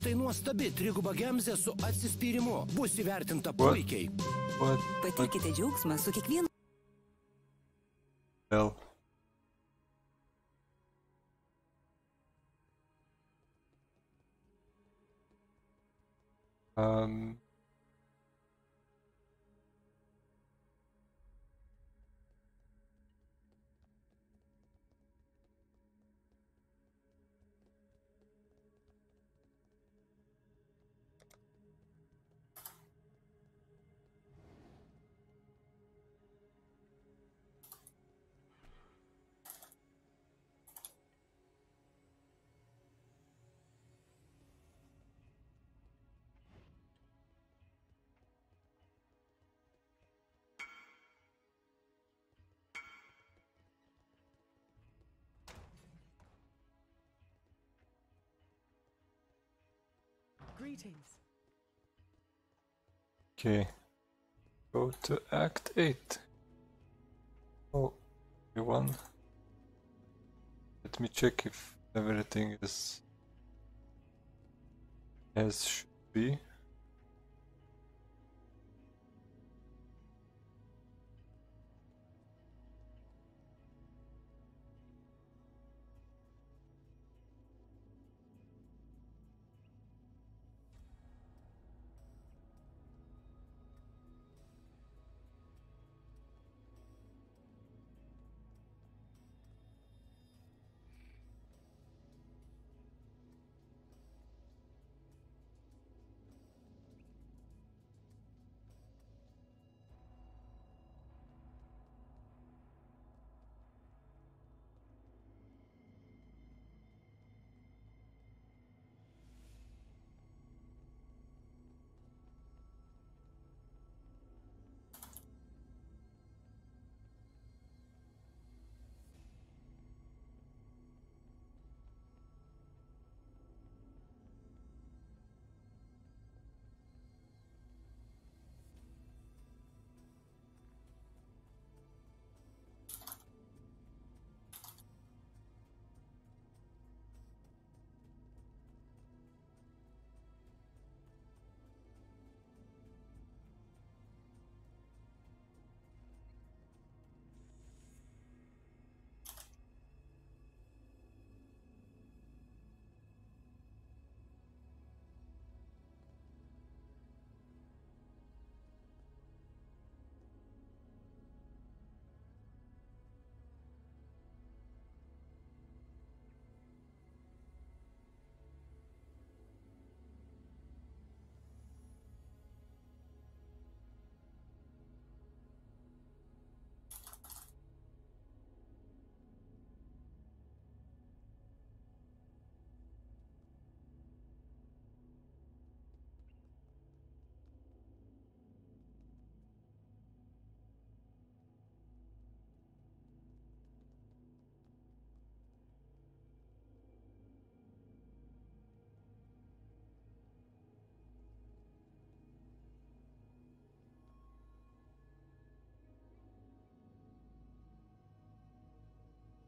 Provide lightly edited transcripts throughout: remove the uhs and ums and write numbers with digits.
Tai nuostabi triguba gemzė su atsispyrimu. Bus įvertinta puikiai. Patirkite džiaugsmą su kiekvienu. Hell. Greetings. Okay. Go to Act 8. Oh, everyone. Let me check if everything is as should be.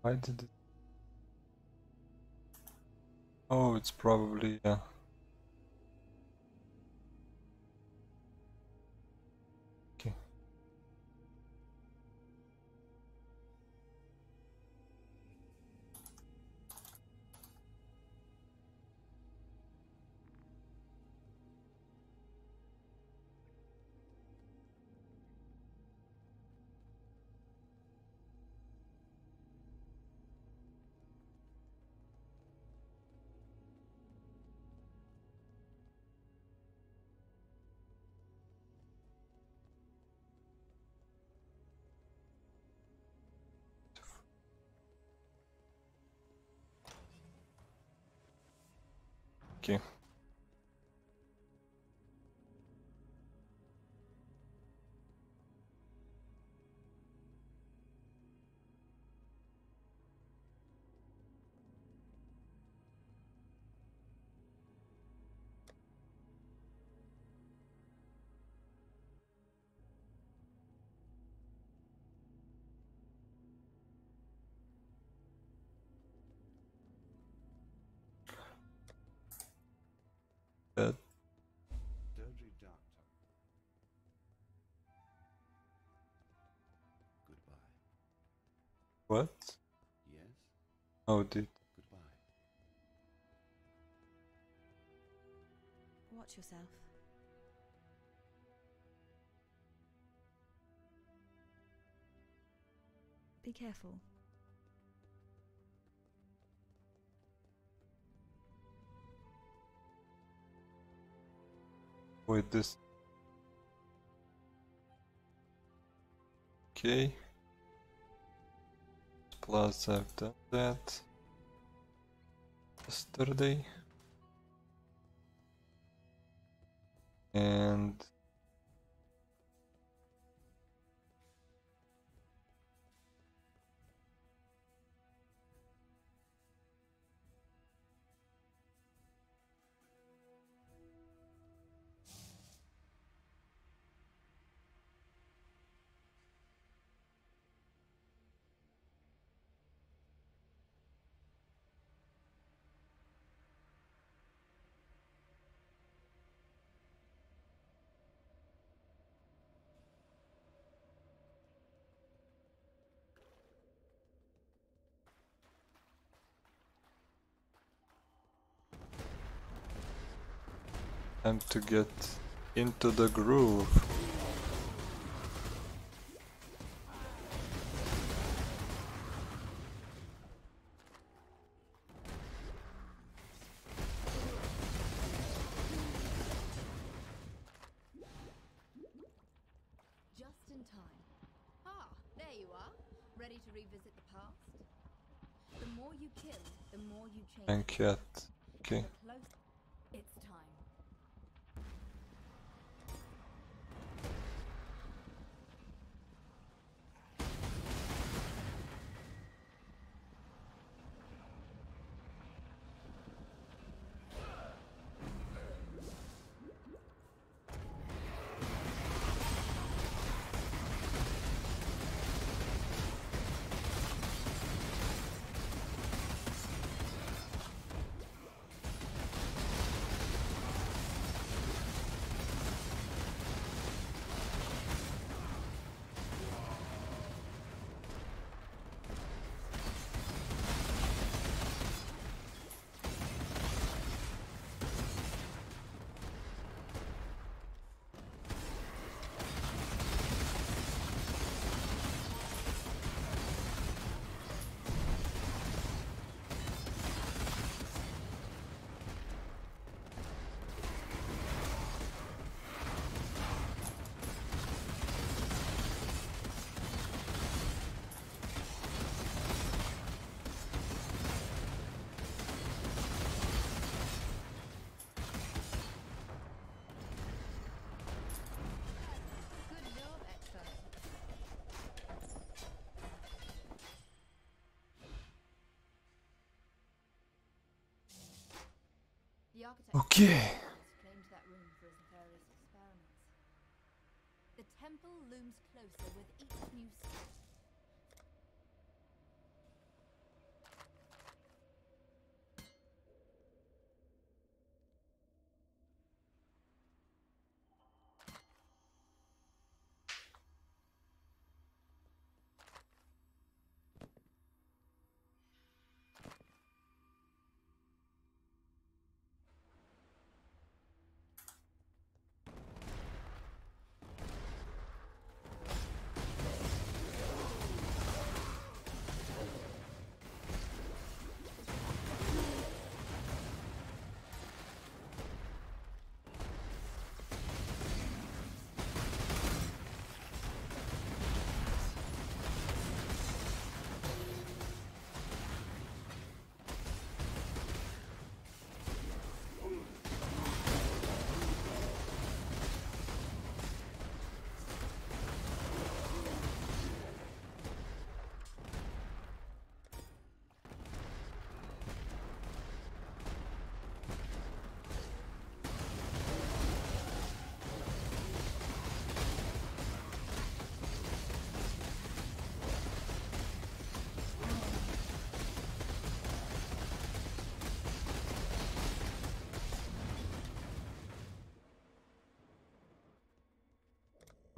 Why did it? Oh, it's probably okay. Okay. What? Yes? Oh, dude. Goodbye. Watch yourself. Be careful. Wait, this. Okay. Plus, I've done that yesterday. And time to get into the groove. Just in time. Ah, there you are. Ready to revisit the past? The more you kill, the more you change. Thank you. Okay. The closer it's time. Good job, Exile. The architect Okay. claimed that room for his nefarious experiments. The temple looms closer with each new step.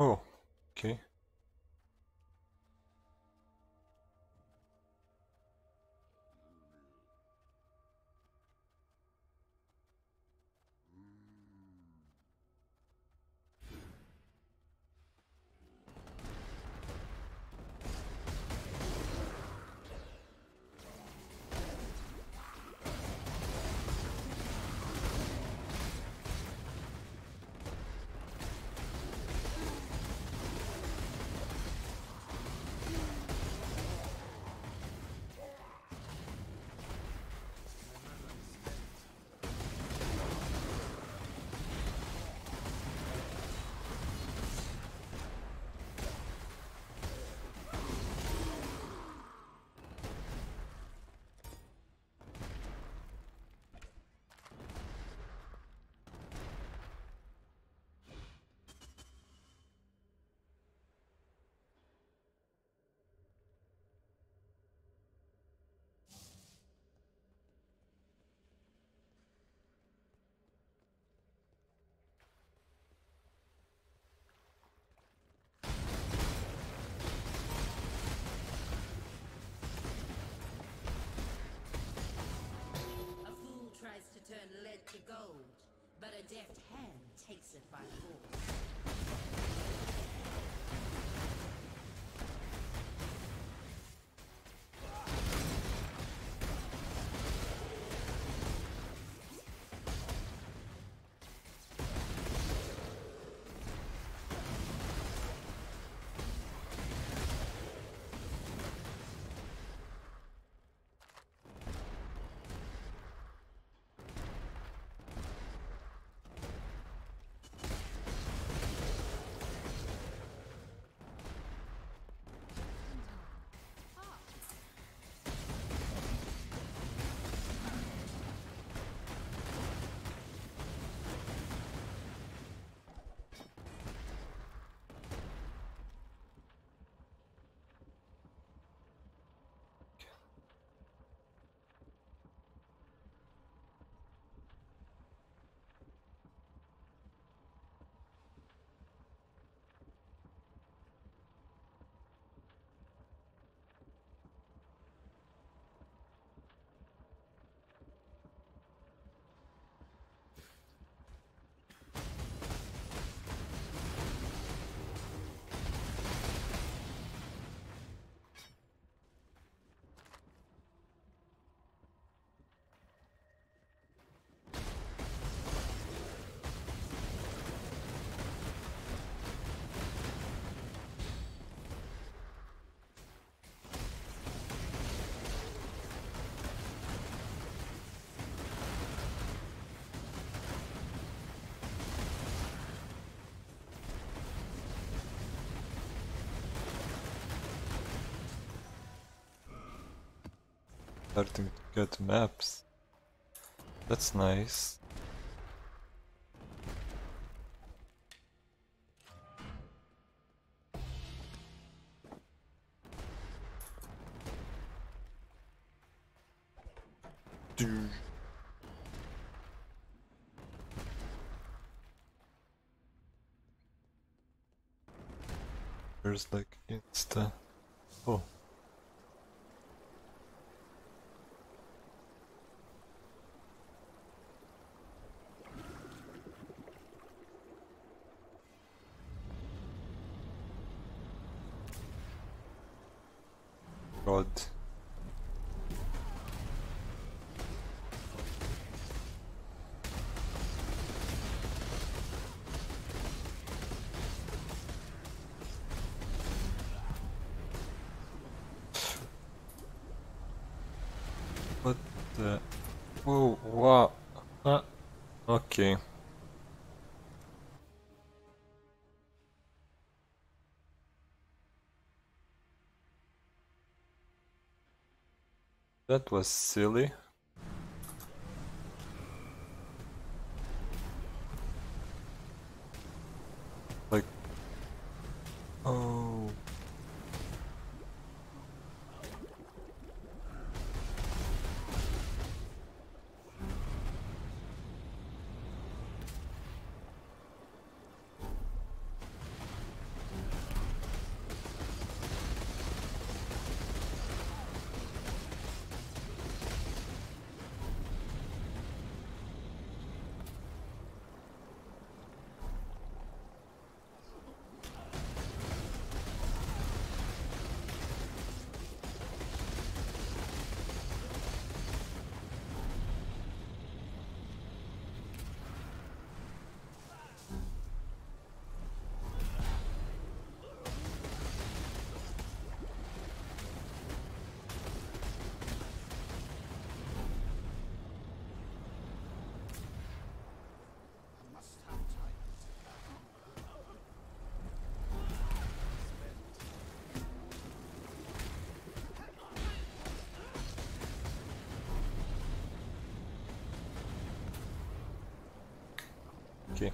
Oh, okay. gold, but a deft hand takes it by force. Starting to get maps. That's nice. There's like insta. Oh. God. What the? Whoa, wow. Okay. That was silly. Like, oh. Okay.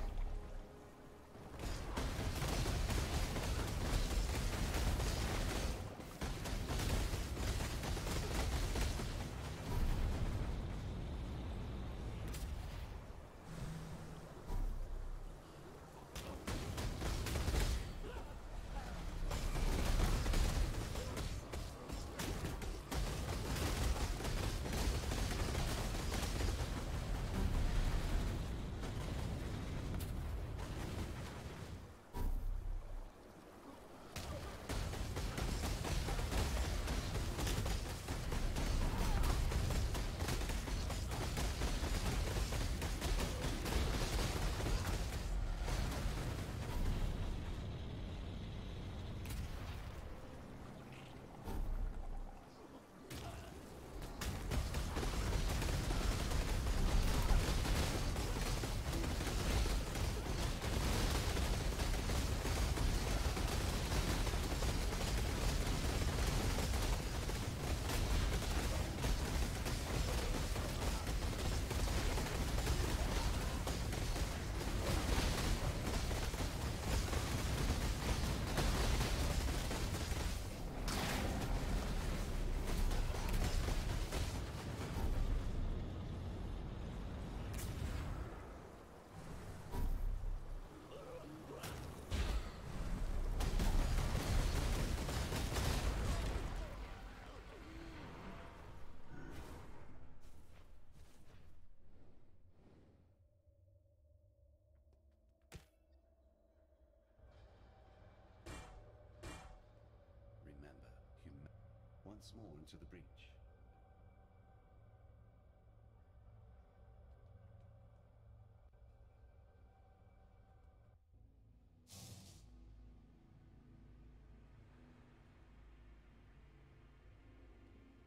once more into the breach.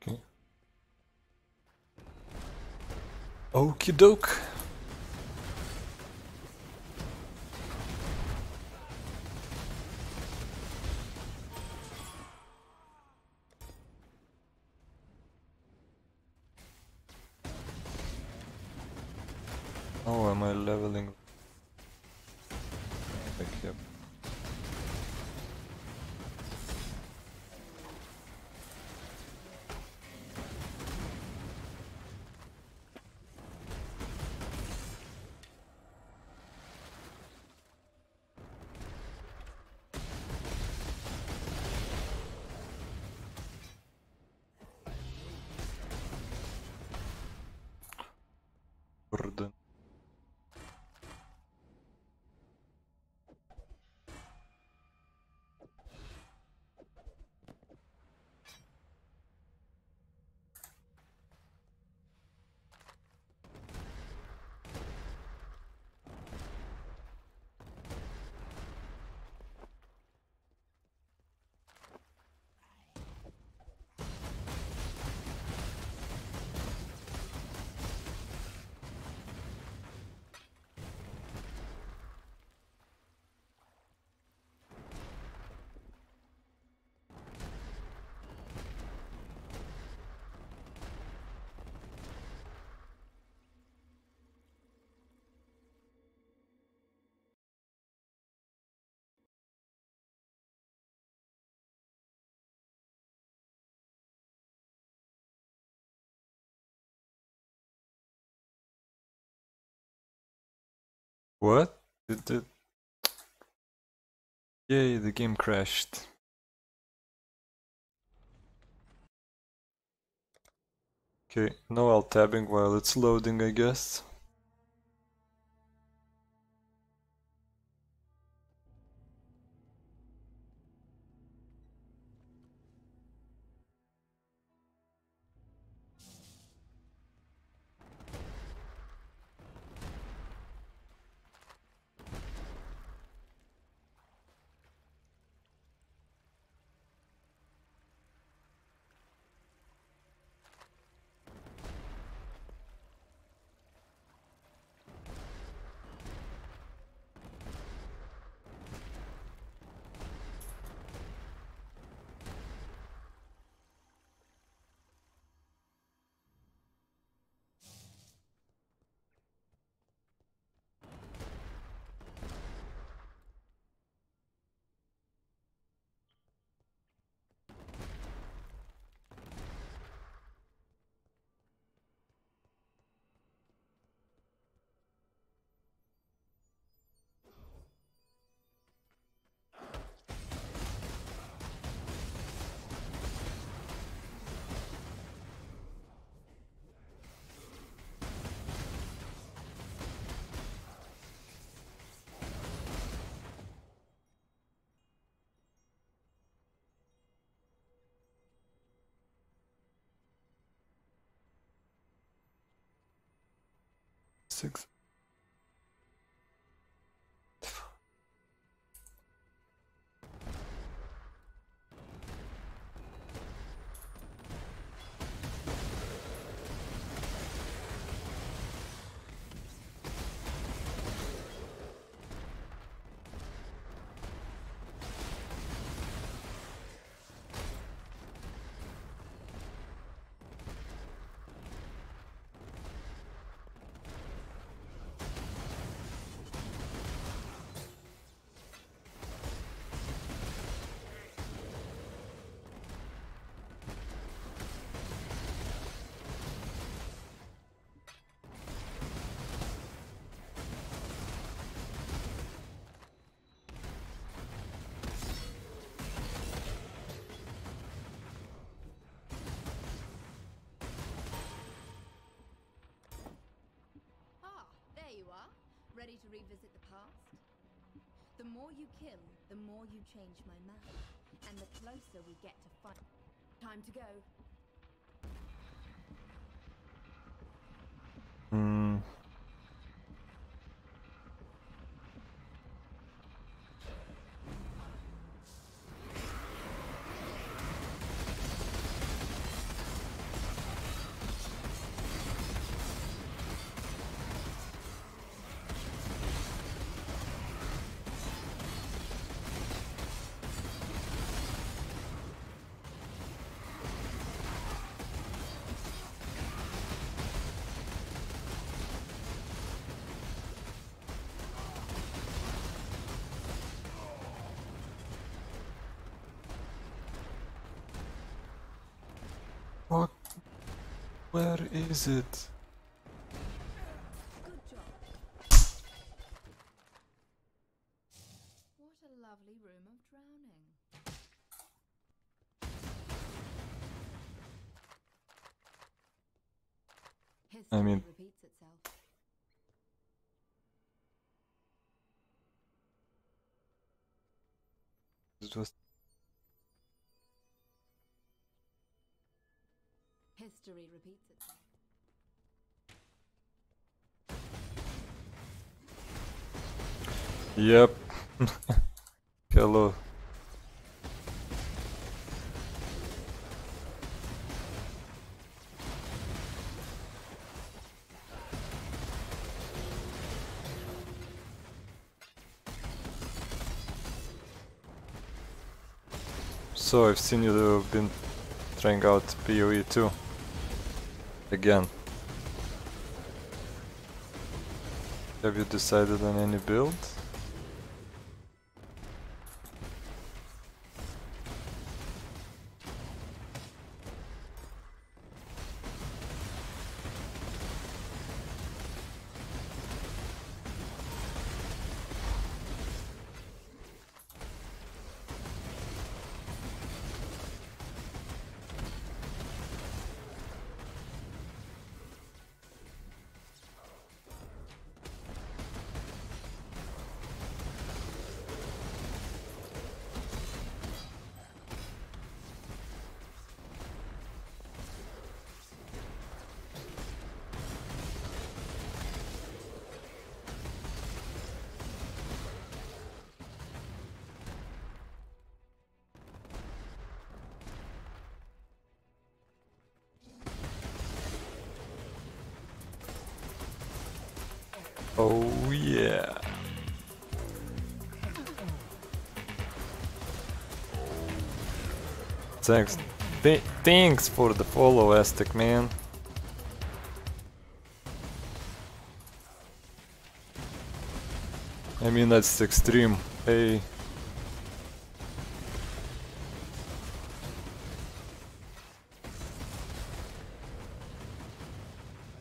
Okay. Okie doke. Oh, am I leveling? Like, yep. Burden. What? Did it? Yay, the game crashed. Okay, no alt tabbing while it's loading, I guess. Six. Ready to revisit the past? The more you kill, the more you change my map. And the closer we get to fight. Time to go. Hmm. What? Where is it? Good job. What a lovely room of drowning. History mean- repeats itself. It was. History repeats itself. Yep. Hello. So I've seen you've been trying out PoE too. Again. Have you decided on any build? Oh yeah. Thanks. Thanks for the follow, Aztec man. I mean, that's extreme. Hey.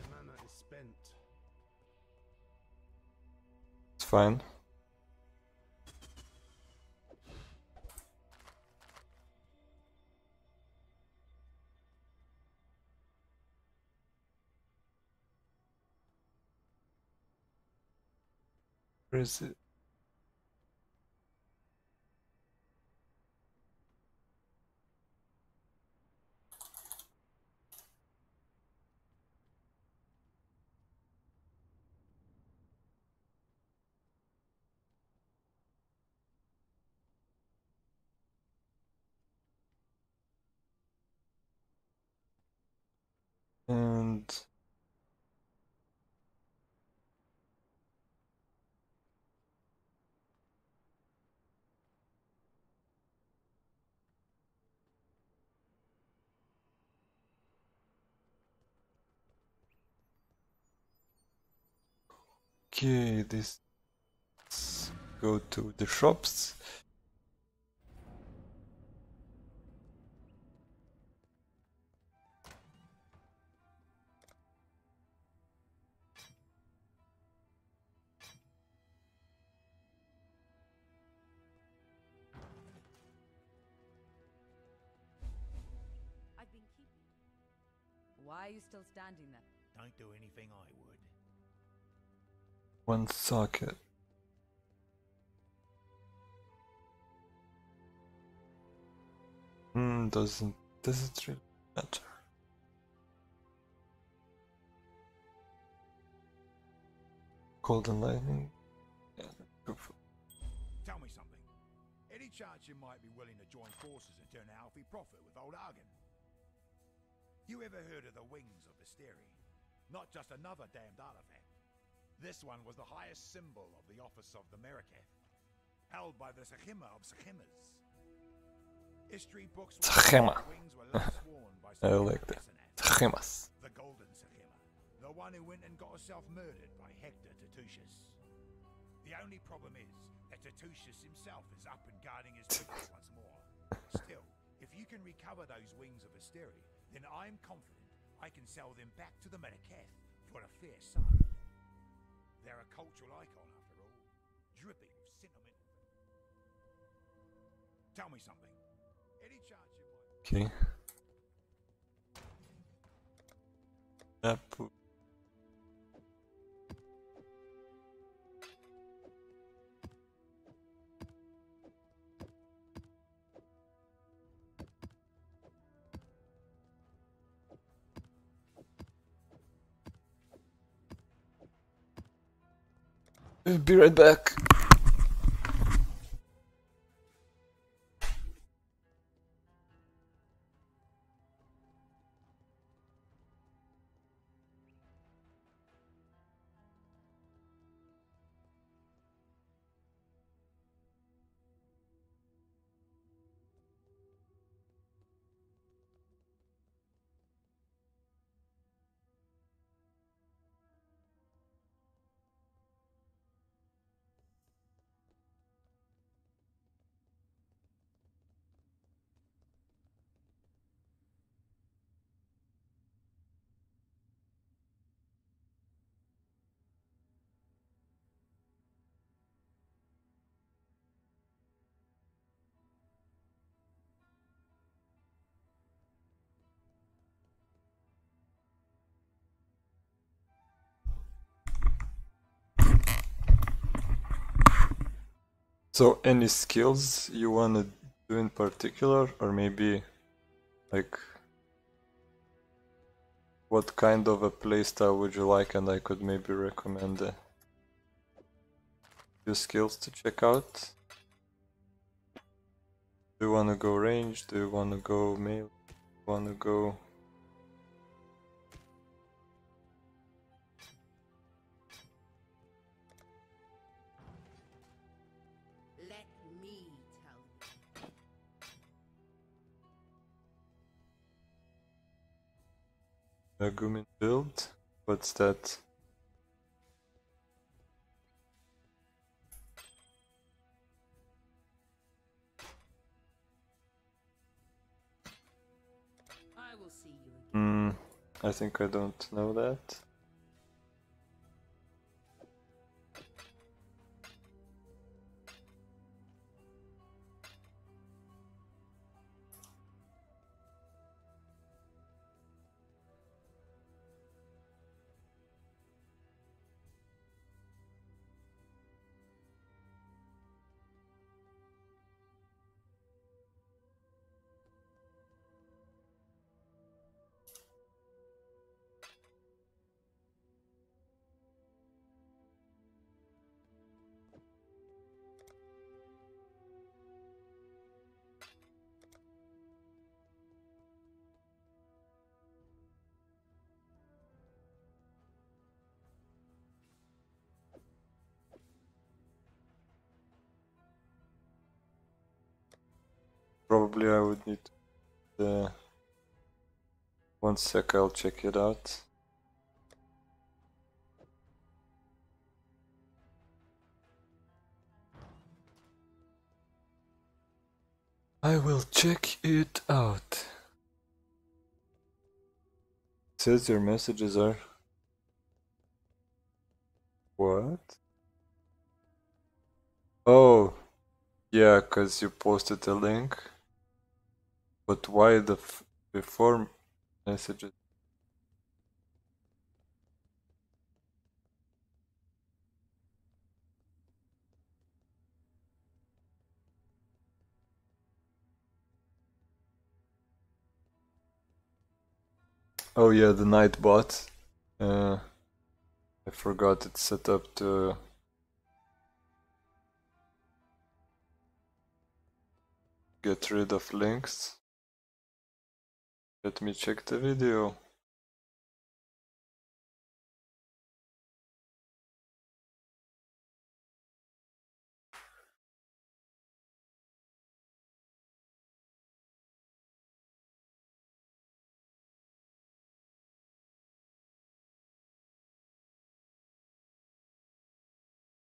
My mana is spent. It's fine. Where is it? And okay, this go to the shops. I've been keeping. Why are you still standing there? Don't do anything I would. One socket. Doesn't does it really matter? Cold and lightning. Yeah, go for Tell me something. Any chance you might be willing to join forces and turn a healthy profit with old Argon? You ever heard of the wings of Visteri? Not just another damned artifact. This one was the highest symbol of the office of the Meriketh, held by the Sechima of Sechimas. History books Sechima. wings were last worn by I like that. Sechimas. the Golden Sechima, the one who went and got herself murdered by Hector Tatusius. The only problem is that Tatusius himself is up and guarding his wings once more. Still, if you can recover those wings of Visteri, then I'm confident I can sell them back to the Meriketh for a fair sum. They're a cultural icon after all, dripping with sentimental. Tell me something. Any chance you might... Okay. Apple. I'll be right back. So, any skills you wanna do in particular, or maybe like what kind of a playstyle would you like, and I could maybe recommend a few skills to check out? Do you wanna go range? Do you wanna go melee? Do you wanna go... Let me tell you. Megumin build? What's that? I will see you again. I think I don't know that. Probably I would need to... one sec, I'll check it out. I will check it out. It says your messages are... What? Oh, yeah, cause you posted a link. But why the before messages? Oh yeah, the night bot. I forgot it's set up to get rid of links. Let me check the video.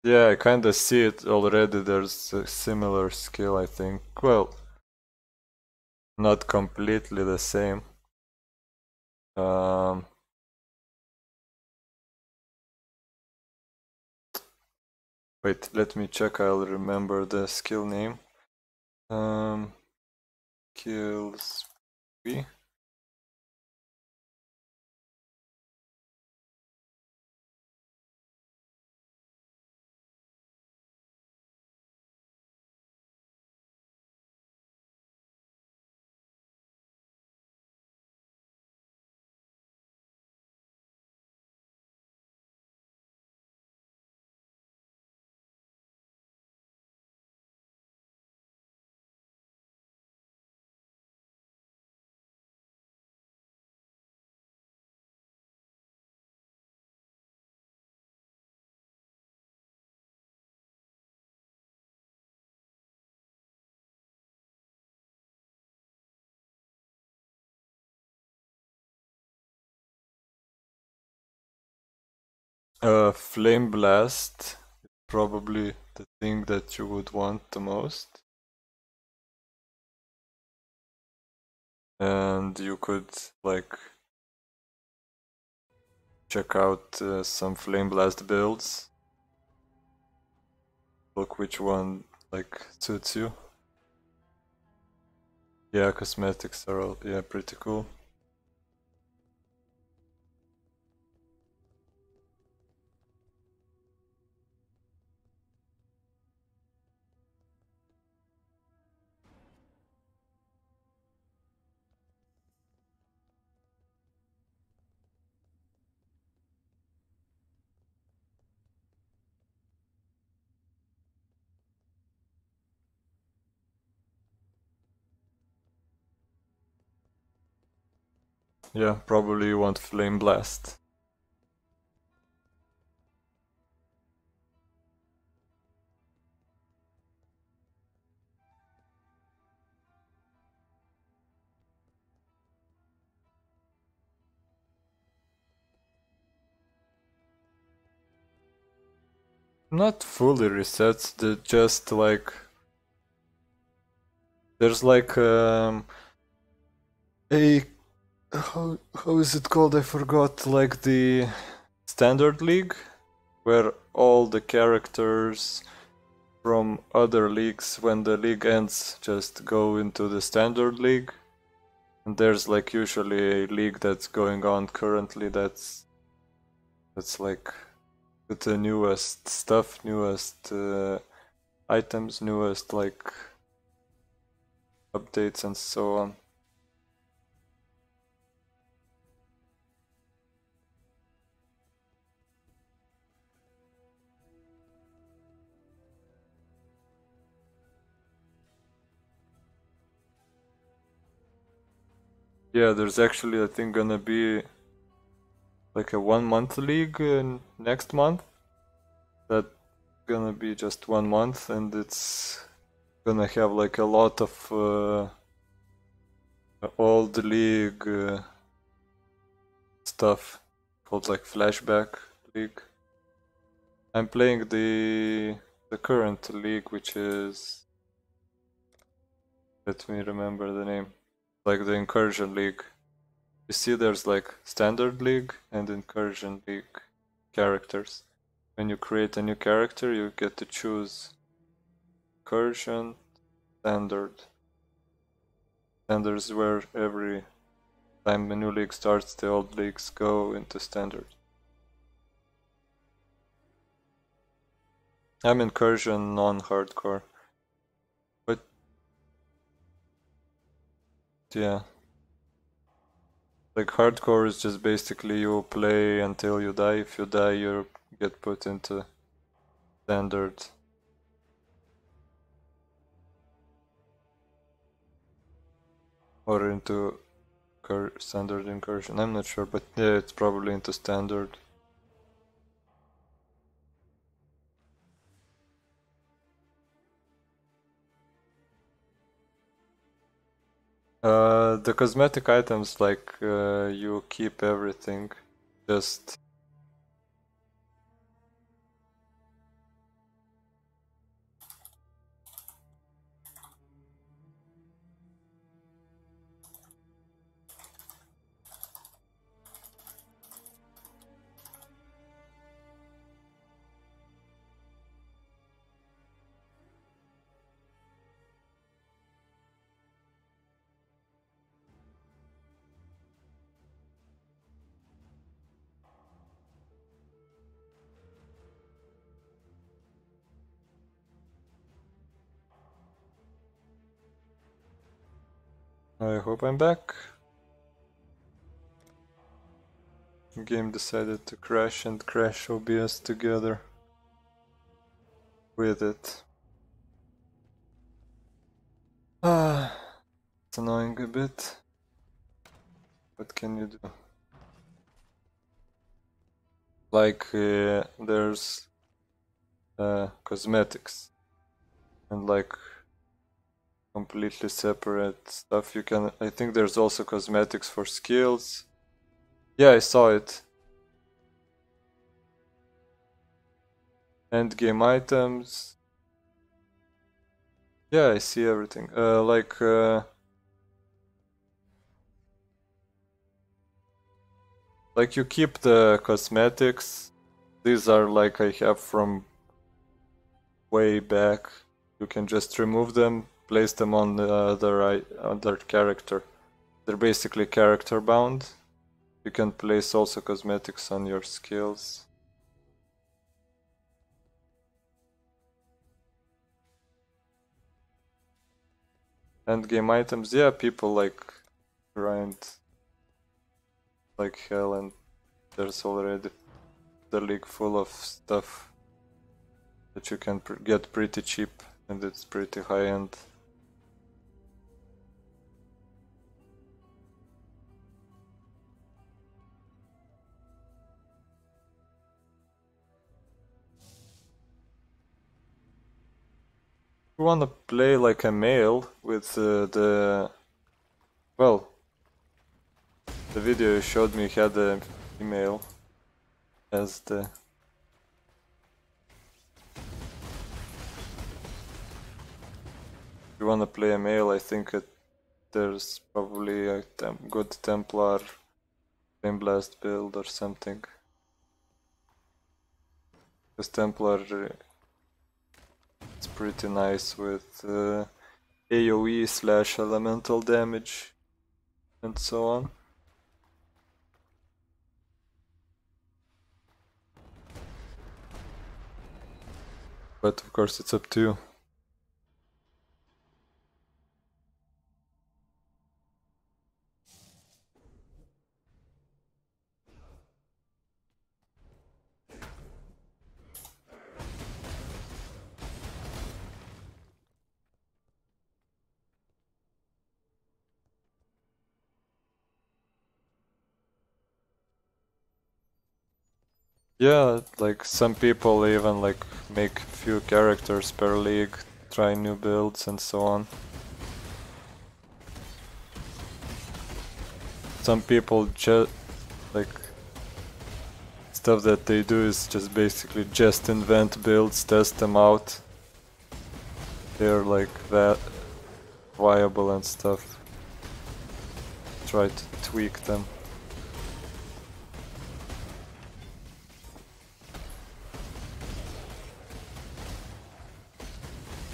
Yeah, I kinda see it already. There's a similar skill, I think. Well, not completely the same. Wait, let me check. I'll remember the skill name. Kills B. Flame Blast, probably the thing that you would want the most. And you could like check out some Flame Blast builds. Look which one like suits you. Yeah, cosmetics are all, yeah, pretty cool. Yeah, probably you want Flame Blast. Not fully resets, just like there's like a how is it called? I forgot. Like the standard league, where all the characters from other leagues, when the league ends, just go into the standard league. And there's like usually a league that's going on currently that's like with the newest stuff, newest items, newest like updates and so on. Yeah, there's actually I think gonna be like a 1 month league next month. That's gonna be just 1 month, and it's gonna have like a lot of old league stuff called like Flashback League. I'm playing the current league, which is, let me remember the name, like the Incursion League. You see there's like Standard League and Incursion League characters. When you create a new character, you get to choose Incursion, Standard. Standard is where every time a new league starts, the old leagues go into Standard. I'm Incursion non-hardcore. But yeah. Like hardcore is just basically you play until you die. If you die, you get put into standard. Or into standard incursion. I'm not sure, but yeah, it's probably into standard. The cosmetic items, like you keep everything, just I hope I'm back. The game decided to crash and crash OBS together with it. It's annoying a bit. What can you do? Like there's cosmetics and like completely separate stuff. You can, I think there's also cosmetics for skills. Yeah, I saw it. End game items. Yeah, I see everything. Like you keep the cosmetics. These are like I have from way back. You can just remove them, place them on the other character. They're basically character bound. You can place also cosmetics on your skills. End game items, yeah, people like grind like hell, and there's already the league full of stuff that you can get pretty cheap, and it's pretty high end. If you wanna play like a male with well, the video you showed me had a female as the... If you wanna play a male, I think there's probably a good Templar Flame Blast build or something. Because Templar it's pretty nice with AoE / elemental damage and so on. But of course it's up to you. Yeah, like some people even like make few characters per league, try new builds and so on. Some people just like stuff that they do is just basically just invent builds, test them out. They're like that viable and stuff. Try to tweak them.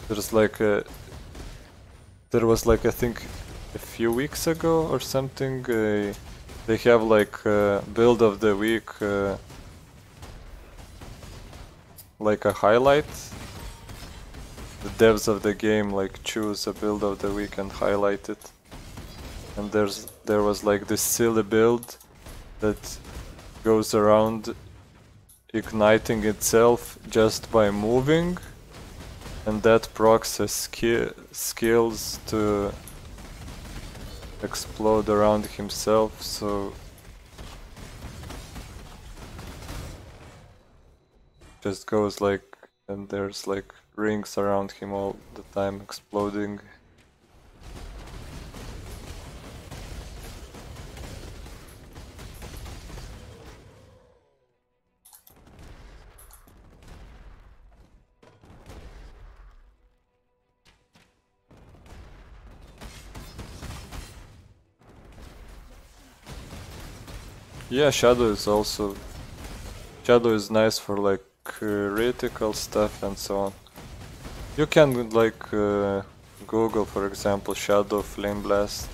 There's like there was like I think a few weeks ago or something, they have like build of the week, like a highlight. The devs of the game like choose a build of the week and highlight it, and there was like this silly build that goes around igniting itself just by moving, and that procs his skills to explode around himself, so just goes like, and there's like rings around him all the time exploding. Yeah, Shadow is nice for like critical stuff and so on. You can like Google, for example, Shadow Flame Blast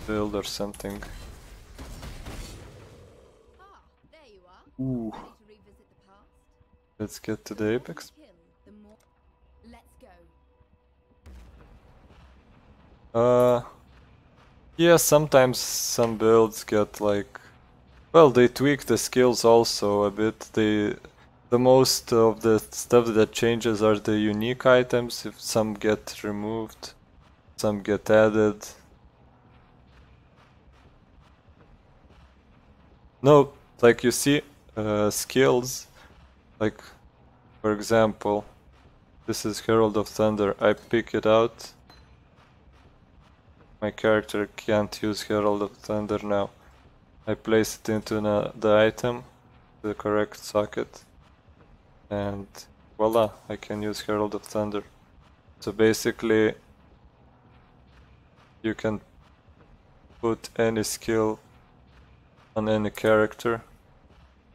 build or something. Ah, there you are. Ooh. Ready to revisit the past? Let's get to the apex. Kill, the more... Let's go. Yeah, sometimes some builds get like, well, they tweak the skills also a bit. The most of the stuff that changes are the unique items. If some get removed, some get added. No, like you see, skills, like for example, this is Herald of Thunder. I pick it out. My character can't use Herald of Thunder now. I place it into the item, the correct socket, and voila, I can use Herald of Thunder. So basically, you can put any skill on any character.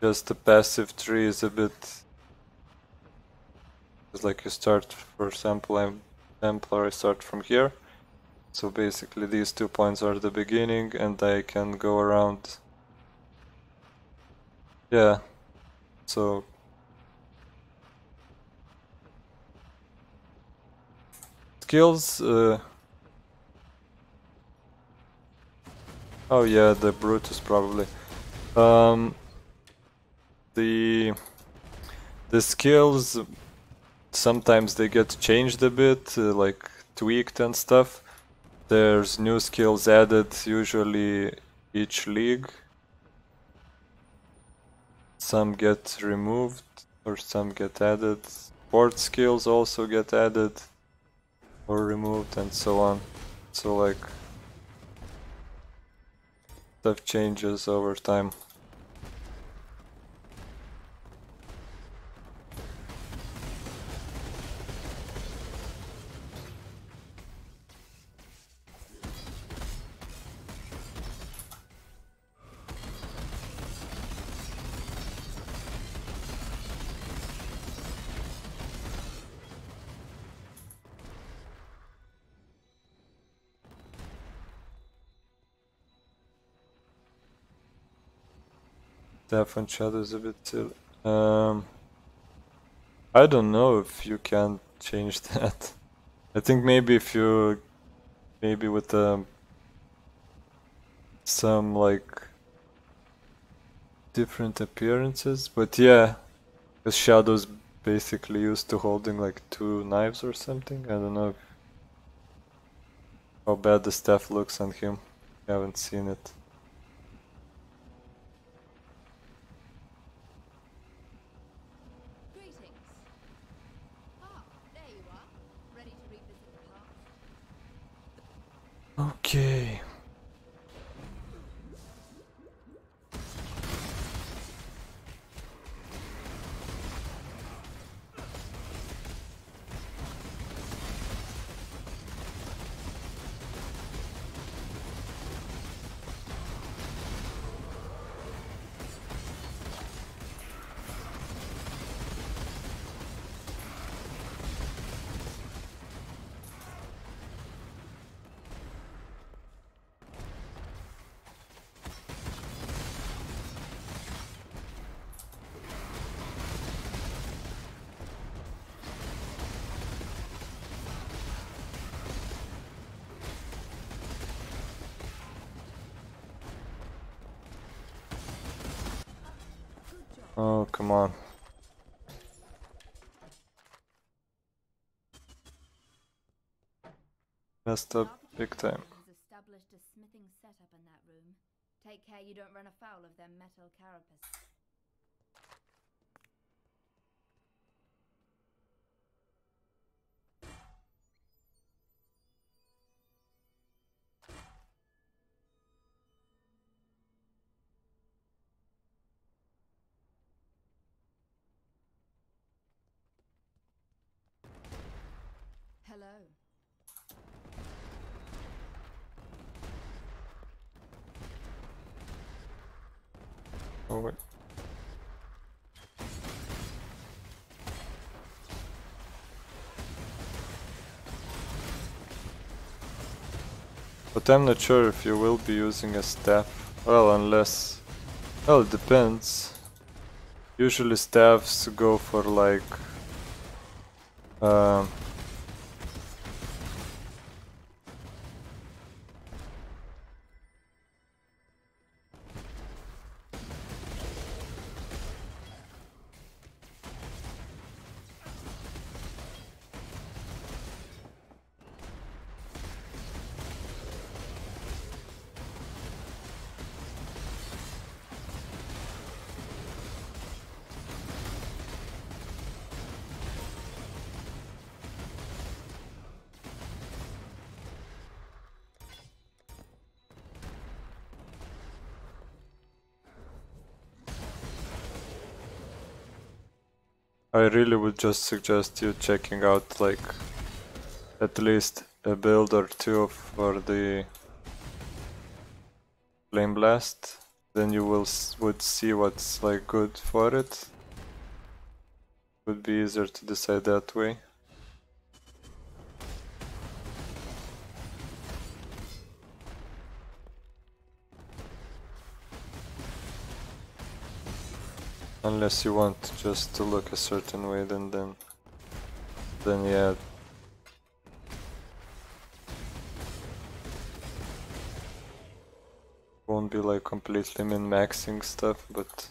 Just the passive tree is a bit... It's like you start, for example, I'm Templar, I start from here. So basically these 2 points are the beginning, and I can go around. Yeah, so skills, oh yeah, the Brutus probably. The skills, sometimes they get changed a bit, like tweaked and stuff. There's new skills added usually each league. Some get removed or some get added. Sport skills also get added or removed and so on. So like stuff changes over time. Death and Shadow is a bit silly. I don't know if you can change that. I think maybe if you, maybe with some like different appearances, but yeah, because Shadow's basically used to holding like 2 knives or something. I don't know how bad the staff looks on him. I haven't seen it. Okay. Oh, come on. Messed up big time. Has established a smithing setup in that room. Take care you don't run afoul of their metal carapace. Hello. Oh wait. But I'm not sure if you will be using a staff. Well, unless... Well, it depends. Usually staffs go for like... I really would just suggest you checking out like at least a build or two for the Flame Blast. Then you would see what's like good for it. Would be easier to decide that way. Unless you want just to look a certain way, then yeah. Won't be like completely min-maxing stuff, but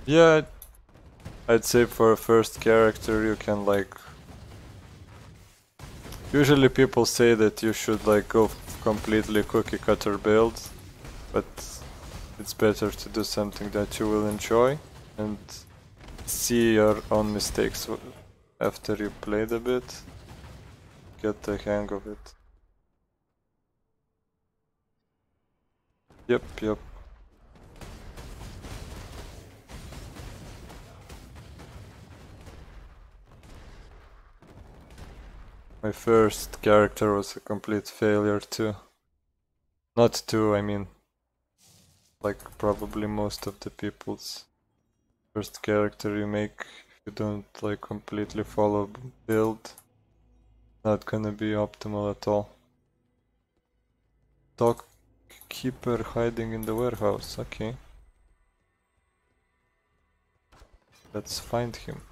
yeah, I'd say for a first character you can like... Usually people say that you should like go completely cookie cutter build, but it's better to do something that you will enjoy and see your own mistakes after you played a bit. Get the hang of it. Yep. My first character was a complete failure too. Not too, I mean, like probably most of the people's first character you make, if you don't like completely follow build, not gonna be optimal at all. Dog keeper hiding in the warehouse, okay. Let's find him.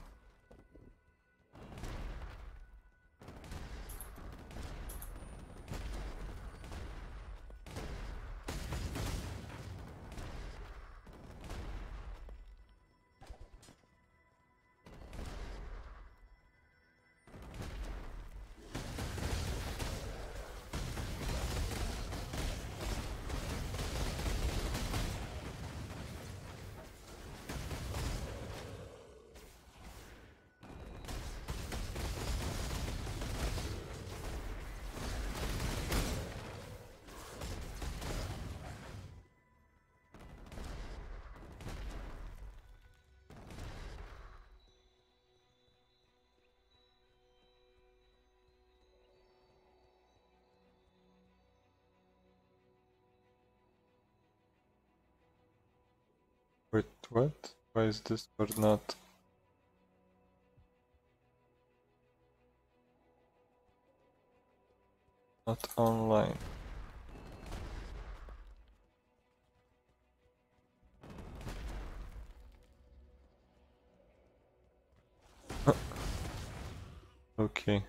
Wait, what? Why is this word not Not online. Okay.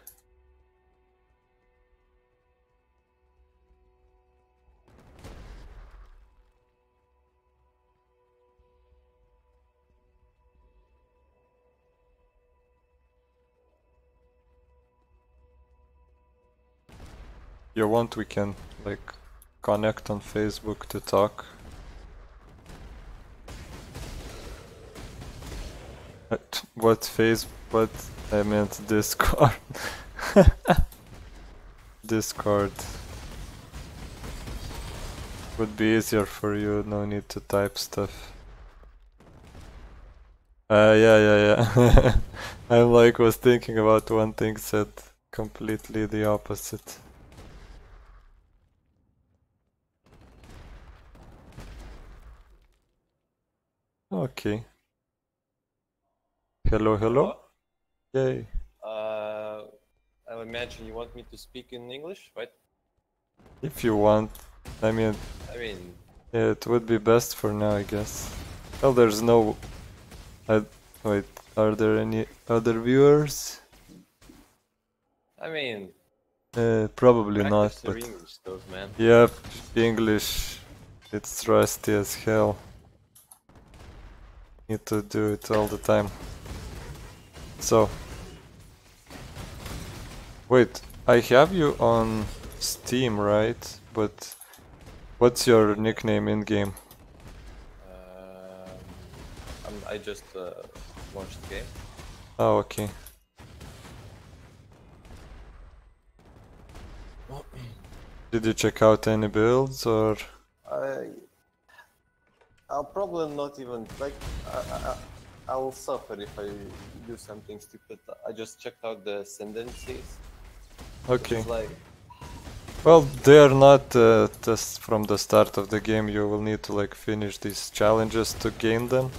You want, we can like connect on Facebook to talk. What face? What I meant Discord. Discord would be easier for you. No need to type stuff. Yeah. I like was thinking about one thing, said completely the opposite. Okay. Hello. Yay. I imagine you want me to speak in English, right? If you want. I mean, yeah, it would be best for now, I guess. Well, there's no... wait, are there any other viewers? I mean... probably not, but... English, though, man. Yep, English. It's rusty as hell. Need to do it all the time. So... Wait, I have you on Steam, right? But... What's your nickname in-game? I just launched the game. Oh, okay. Did you check out any builds or? I'll probably not even like. I will suffer if I do something stupid. I just checked out the ascendancies. Okay. Like... Well, they are not just from the start of the game. You will need to like finish these challenges to gain them.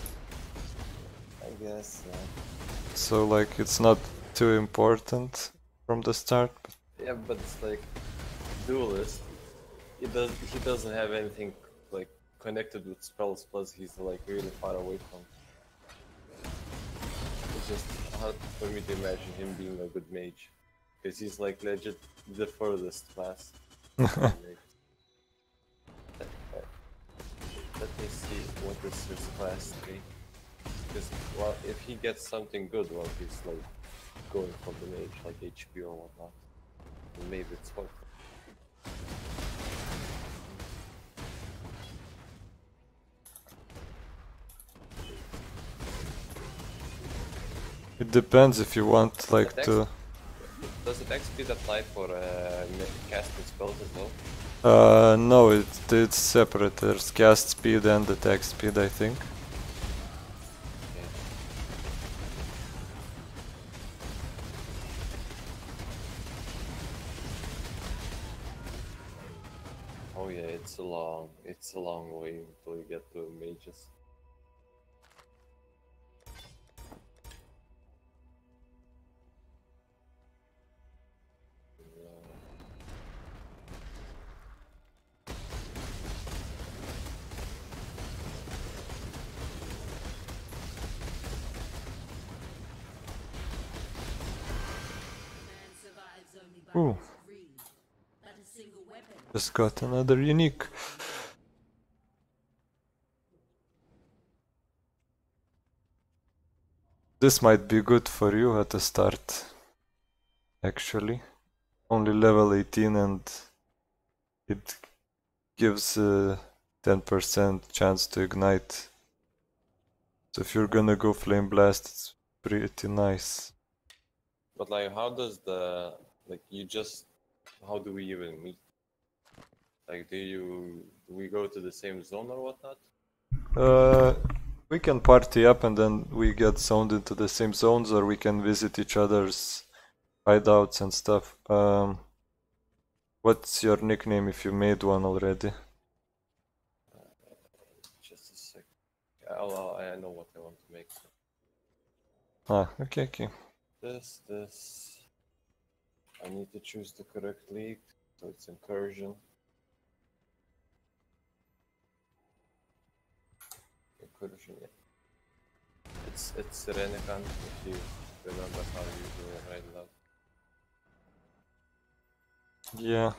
I guess. Yeah. So like it's not too important from the start. Yeah, but it's like duelist. He doesn't have anything like connected with spells. Plus, he's like really far away from. It's just hard for me to imagine him being a good mage, because he's like legit the furthest class. Let me see what is his class 3. Because well, if he gets something good, well, he's like going for the mage, like HP or whatnot. And maybe it's fun. It depends if you want like to. Does the attack speed apply for casting spells as well? No, it's separate. There's cast speed and attack speed, I think. Okay. Oh yeah, it's a long way until you get to mages. Ooh. Just got another unique. This might be good for you at the start. Actually. Only level 18 and it gives a 10% chance to ignite. So if you're gonna go Flame Blast, it's pretty nice. But like, how does the how do we even meet? Like, do we go to the same zone or whatnot? We can party up and then we get zoned into the same zones, or we can visit each other's hideouts and stuff. What's your nickname if you made one already? Just a sec. I know what I want to make. Ah, okay. This. I need to choose the correct league. So it's incursion. Incursion, yeah. It's Renekton, if you remember how you do it right now. Yeah.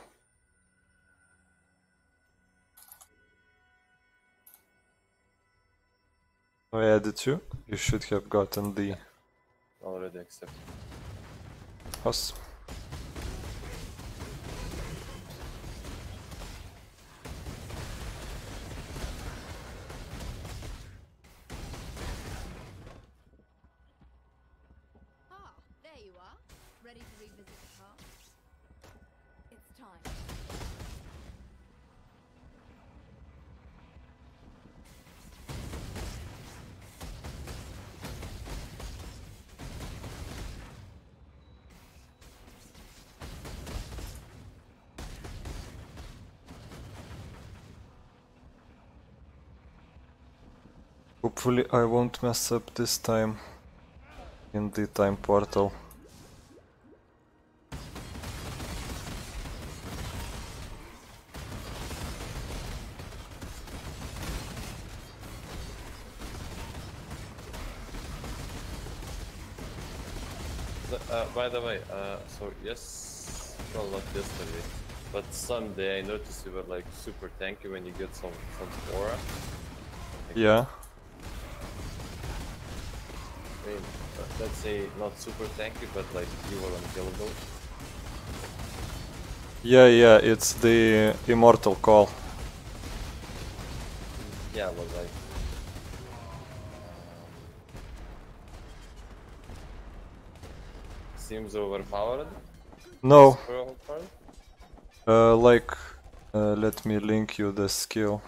I added you. You should have gotten the Already accepted. house. Ah, there you are. Ready to revisit the past? It's time. Hopefully I won't mess up this time in the time portal. By the way, so yes, well not yesterday, but someday I noticed you were like super tanky when you get some aura. Yeah. I mean, let's say not super tanky, but like you were unkillable. Yeah, it's the immortal call. Yeah, but like seems overpowered. No, Overpowered? let me link you the skill.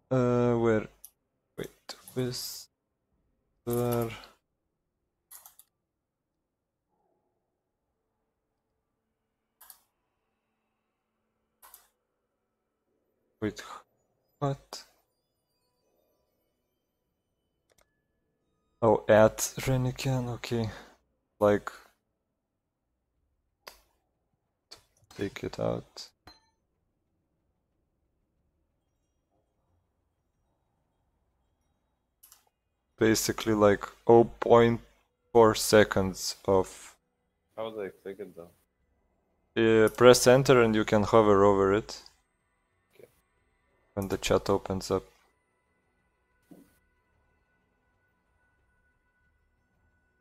Where? Wait, where? Wait, what? Oh, at Renican, okay. Like, take it out. Basically like 0.4 seconds of... How do I click it though? press enter and you can hover over it. Okay. When the chat opens up.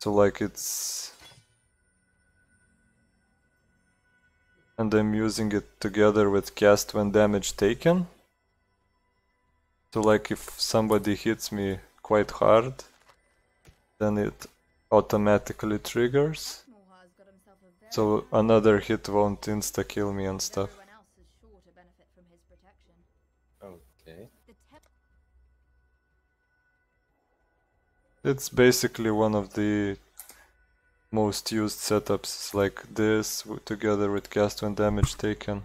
So like it's... And I'm using it together with cast when damage taken. So like if somebody hits me quite hard, then it automatically triggers. Moorhar's got himself a very So another hit won't insta-kill me and stuff. everyone else is sure to benefit from his protection. Okay. The It's basically one of the most used setups like this together with cast when damage taken.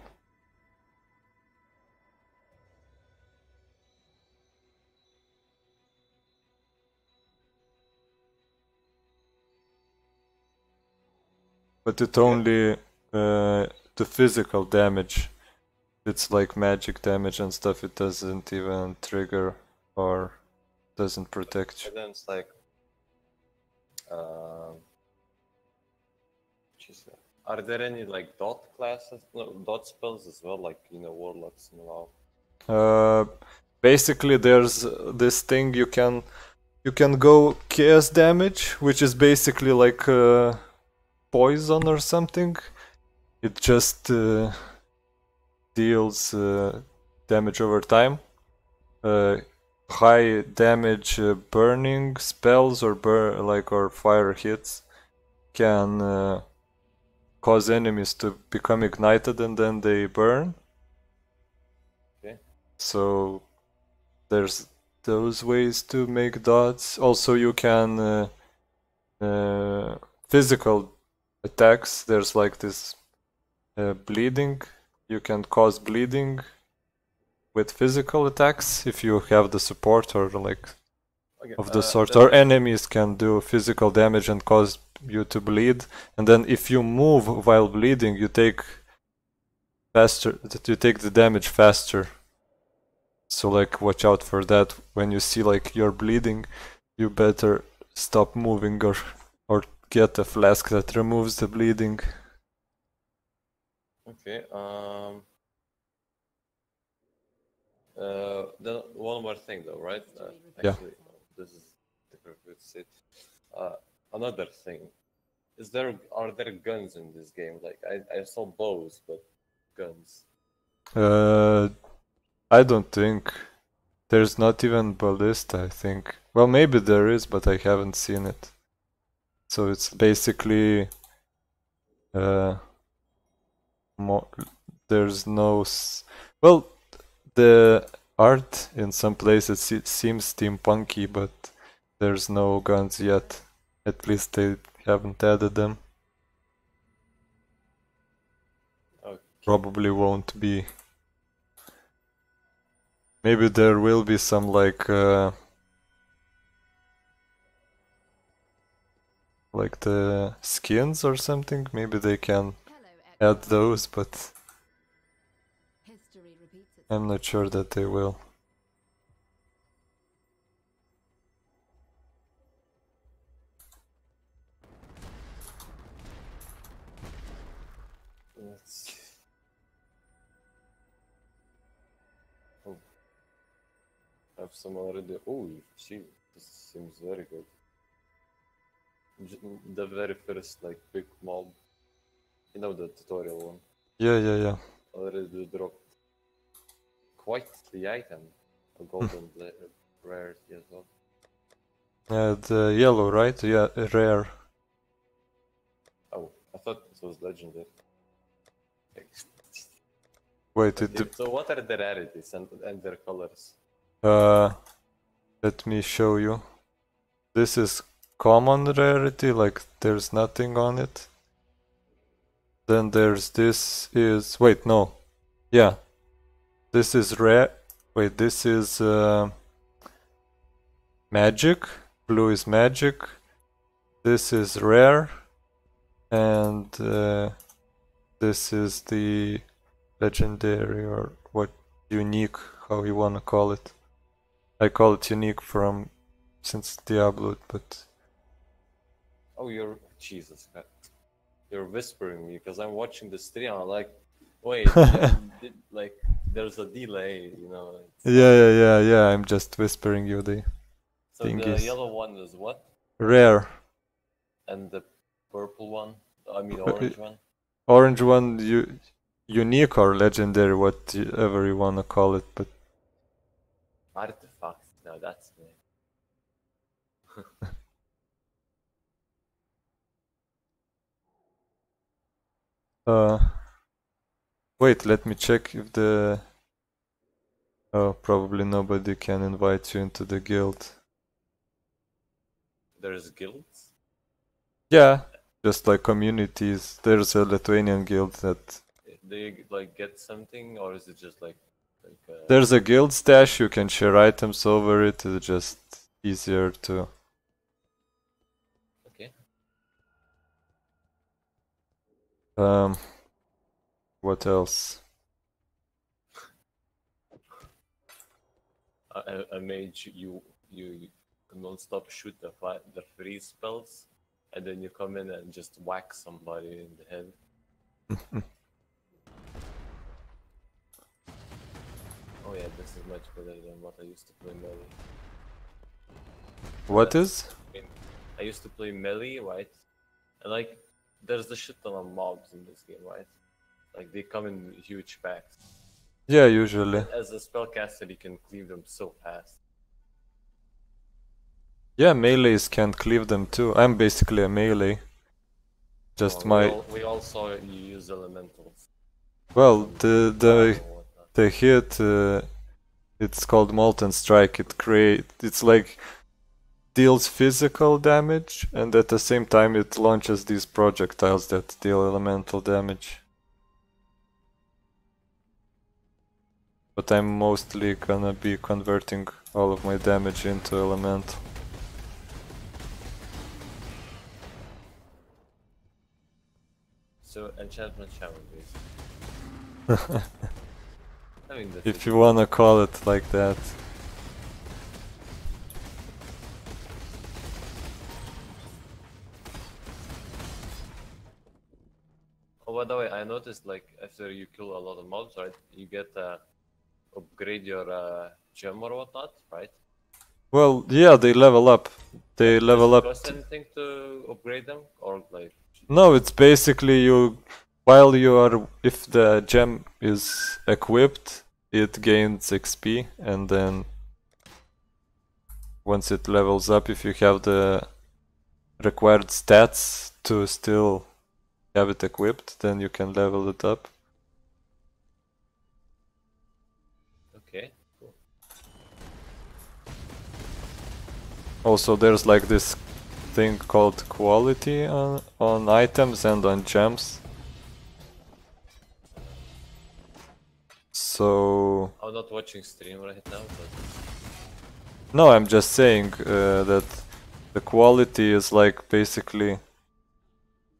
But it only the physical damage. It's like magic damage and stuff, it doesn't even trigger or doesn't protect you. And then it's like are there any like dot classes, no, dot spells as well, like warlocks and WoW? Basically there's this thing you can go chaos damage, which is basically like poison or something. It just deals damage over time. High damage burning spells or or fire hits can cause enemies to become ignited and then they burn. Okay. So there's those ways to make dots. Also you can physical attacks. There's like this bleeding. You can cause bleeding with physical attacks if you have the support or like of the sort. Or enemies can do physical damage and cause you to bleed. And then if you move while bleeding, you take faster, that you take the damage faster. So like watch out for that. When you see like you're bleeding, you better stop moving or get a flask that removes the bleeding. Okay. Then one more thing though, right? Yeah. Actually, this is the perfect sit. Another thing. Are there guns in this game? Like I saw bows, but guns. I don't think. There's not even ballista, I think. Well, maybe there is, but I haven't seen it. So it's basically there's no well, the art in some places seems steampunky, but there's no guns yet. At least they haven't added them. Okay. Probably won't be. Maybe there will be some like the skins or something. Maybe they can Hello, add those, but History repeats itself. I'm not sure that they will. Let's... Oh. I have some already. Oh, gee, this seems very good. The very first like big mob, you know, the tutorial one, Yeah. already dropped quite the item, a golden rarity as well. The yellow, right? Yeah, rare. Oh, I thought it was legendary. Wait, Okay, so what are the rarities and their colors? let me show you. This is common rarity, like there's nothing on it. Then there's wait, no. Yeah. This is rare. Wait, this is magic. Blue is magic. This is rare. And this is the legendary, or what, unique, how you wanna call it. I call it unique since Diablo, but Oh, Jesus Christ. You're whispering me because I'm watching the stream. I'm like, wait, like there's a delay, you know. yeah. I'm just whispering you the So thing the is yellow one is what? rare. And the purple one? I mean orange one? Orange one, unique or legendary, whatever you wanna call it, but Artifact. No, that's me. wait, let me check if the... Oh, probably nobody can invite you into the guild. There's guilds? Yeah, just like communities. There's a Lithuanian guild that... Do you like get something, or is it just like There's a guild stash, you can share items over it, it's just easier to... Okay. What else? A mage, you non-stop shoot the free spells, and then you come in and just whack somebody in the head. Oh yeah, this is much better than what I used to play melee. What is? I used to play melee, right? And like, there's a shit ton of mobs in this game, right? Like, they come in huge packs. Yeah, usually. As a spellcaster, you can cleave them so fast. Yeah, melees can cleave them too. I'm basically a melee. Just We all saw you use elementals. Well, the hit, it's called Molten Strike. It's like deals physical damage, and at the same time it launches these projectiles that deal elemental damage. But I'm mostly gonna be converting all of my damage into elemental. So enchantment shower, basically. I mean, that's If you wanna call it like that. Oh, by the way, I noticed like after you kill a lot of mobs, right? You get upgrade your gem or whatnot, right? Well, yeah, they level up. They level Does it up. cost anything to upgrade them, or like? No, it's basically you, while you are, if the gem is equipped, it gains XP, and then once it levels up, if you have the required stats to still have it equipped, then you can level it up. Okay. Cool. Also, there's like this thing called quality on items and on gems. So I'm not watching stream right now, but no, I'm just saying that the quality is like basically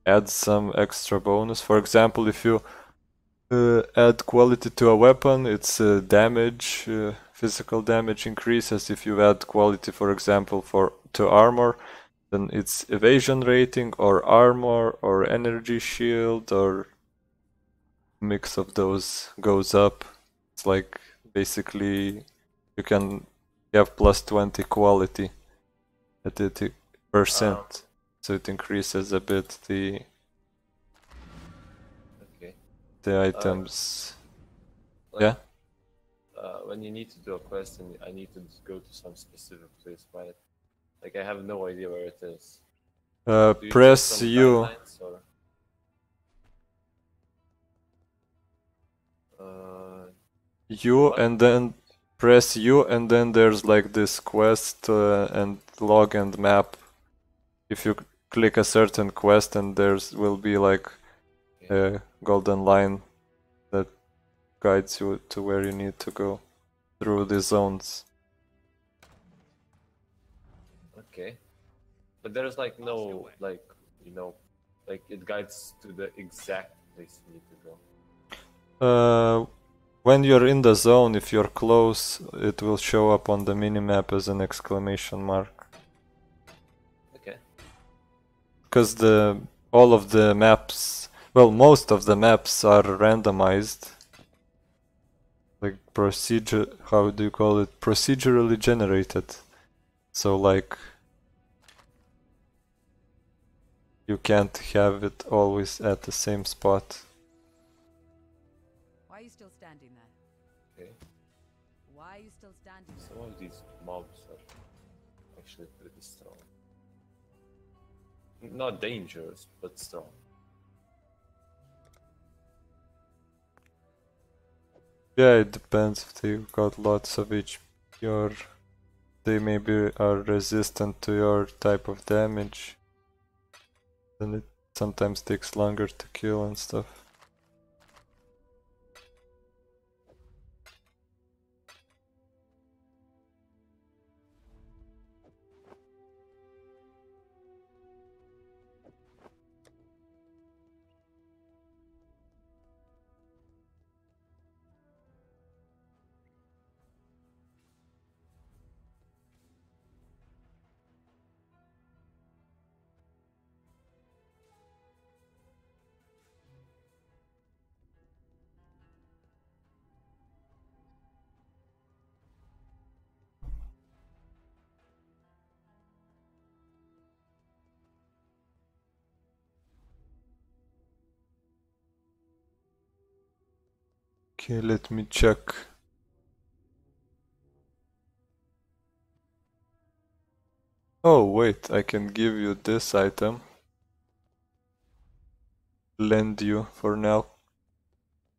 adds some extra bonus. For example, if you add quality to a weapon, its damage, physical damage increases. If you add quality, for example, to armor, then its evasion rating or armor or energy shield or mix of those goes up. It's like basically you can have plus 20 quality at 80%, so it increases a bit the okay. items. Like, Yeah. when you need to do a quest and I need to go to some specific place, right? Like I have no idea where it is. Do you give Press some U. guidelines, or? U What? and then press U and then there's like this quest and log and map. If you click a certain quest and there's will be like a golden line that guides you to where you need to go through the zones. Okay. But there's like no, like, you know, like it guides to the exact place you need to go. When you're in the zone, if you're close, it will show up on the minimap as an exclamation mark. Okay. Because all of the maps, well, most of the maps are randomized. Like how do you call it? Procedurally generated. So like you can't have it always at the same spot. Why are you still standing there? Okay. Why are you still standing there? Some of these mobs are actually pretty strong. Not dangerous, but strong. Yeah, it depends if they've got lots of HP or they maybe are resistant to your type of damage. Then it sometimes takes longer to kill and stuff. Okay, let me check. Oh wait, I can give you this item. Lend you for now.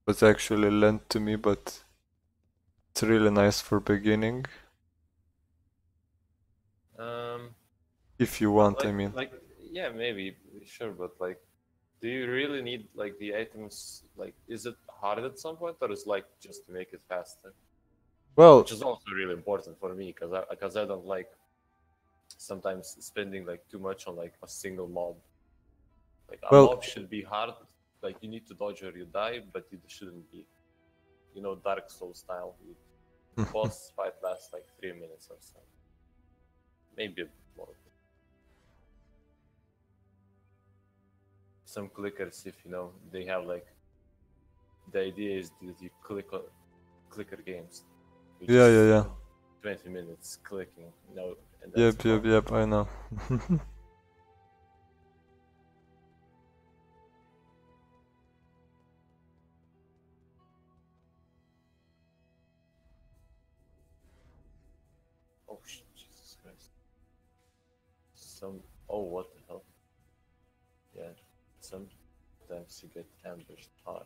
Was actually lent to me, but it's really nice for beginning. If you want, like, I mean. Like, yeah, maybe, sure, but like, do you really need like the items? Like, is it hard at some point, or is like just to make it faster? Well, Which is also really important for me because I don't like sometimes spending like too much on like a single mob. Like a mob should be hard, like you need to dodge or you die, but it shouldn't be you know, Dark Souls style. The boss fight lasts like 3 minutes or so. Maybe a bit more. Some clickers, if you know, they have like the idea is that you click on clicker games. You Yeah, just yeah, yeah. 20 minutes clicking, you know, and Yep, that's yep, fun. yep, I know. Oh shit, Jesus Christ. Oh, what the hell? Yeah, sometimes you get ambushed hard.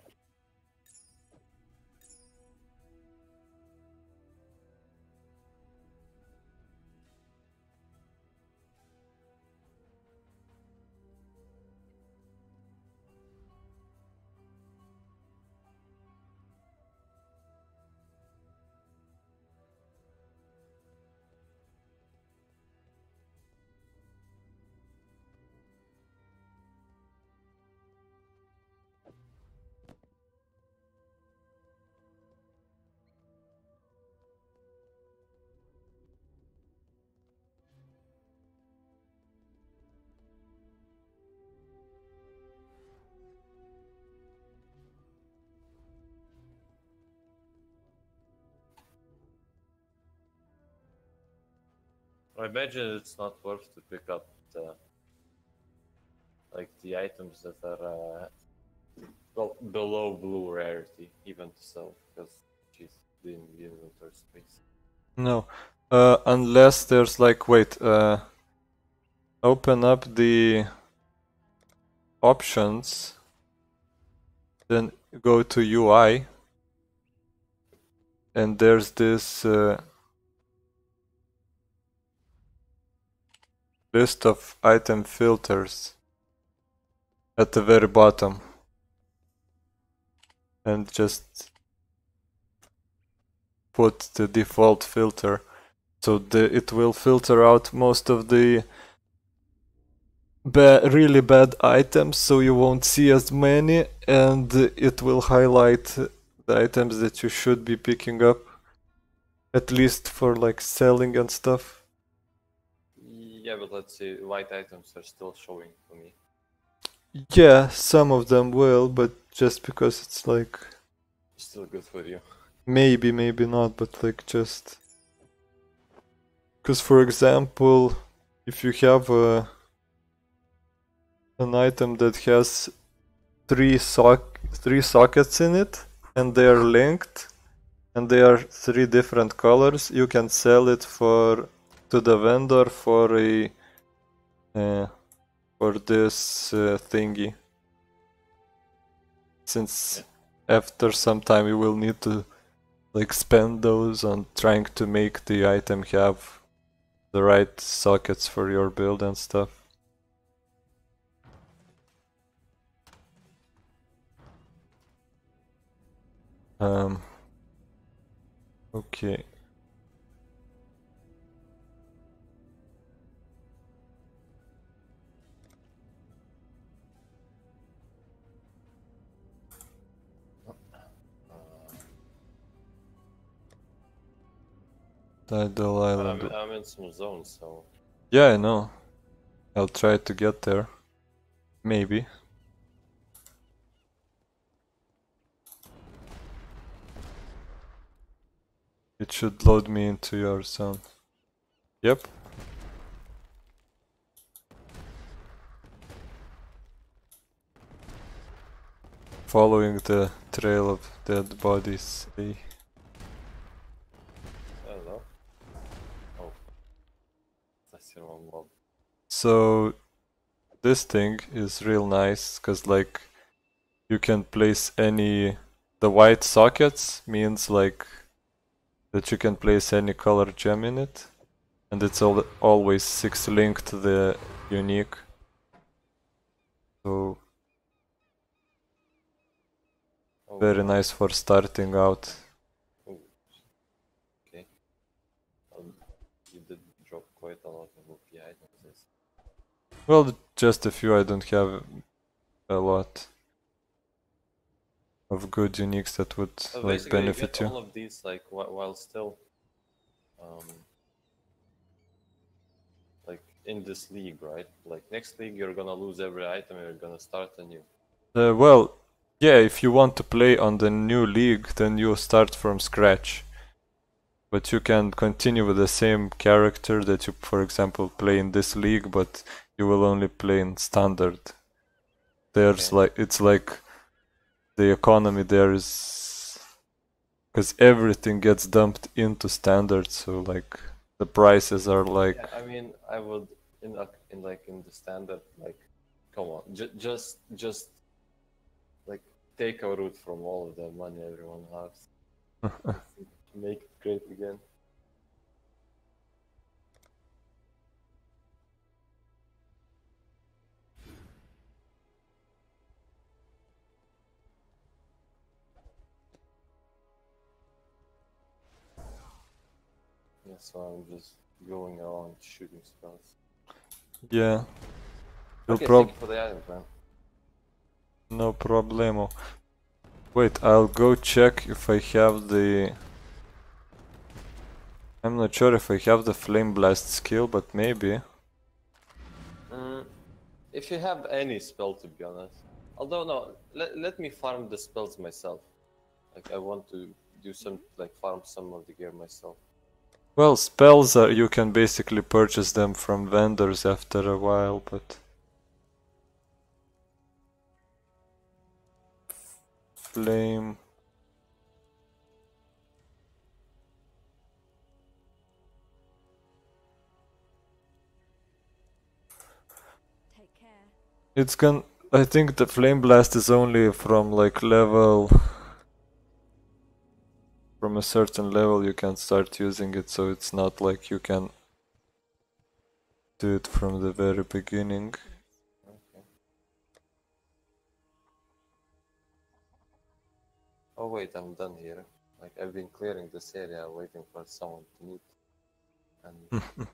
I imagine it's not worth to pick up the the items that are well below blue rarity, even to sell, because she's in the inventory space. No, unless there's like, wait, open up the options, then go to UI, and there's this list of item filters at the very bottom, and just put the default filter, so it will filter out most of the really bad items, so you won't see as many, and it will highlight the items that you should be picking up, at least for like selling and stuff. Yeah, but let's say white items are still showing for me. Yeah, some of them will, but just because it's like Still good for you. maybe not, but like just because, for example, if you have an item that has three sockets in it and they are linked and they are 3 different colors, you can sell it to the vendor for a for this thingy, since after some time you will need to like spend those on trying to make the item have the right sockets for your build and stuff. Okay. Tidal Island. I'm in some zones, so Yeah, I know. I'll try to get there. Maybe. It should load me into your zone. Yep. Following the trail of dead bodies. I don't know. Oh, that's the wrong mob. So this thing is real nice, cause like you can place the white sockets means like that you can place any color gem in it, and it's always 6 linked to the unique. So very nice for starting out. Oh, okay. You did drop quite a lot of OP items. Well, just a few, I don't have a lot. of good uniques that would So like basically, you benefit get you. all of these like while still like in this league, right? Like next league, you're gonna lose every item. You're gonna start anew. Well, yeah, if you want to play on the new league, then you start from scratch. But you can continue with the same character that you, for example, play in this league, but you will only play in standard. There's Okay. like, it's like the economy there is, because everything gets dumped into standard, so like the prices are like, Yeah, I mean, I would in the standard, like, come on, just like take a root from all of the money everyone has. Make it great again. Yeah, so I'm just going around shooting spells. yeah. You'll Okay, thank you for the item, man. No problemo. Wait, I'll go check if I have the... I'm not sure if I have the Flame Blast skill, but maybe. If you have any spell, to be honest. Although, no, let me farm the spells myself. Like, I want to do some, like, farm some of the gear myself. Well, spells are, you can basically purchase them from vendors after a while, but... Flame... Take care. It's gonna... I think the Flame Blast is only from like level... From a certain level you can start using it, so it's not like you can do it from the very beginning. Okay. Oh wait, I'm done here. Like, I've been clearing this area, waiting for someone to meet. And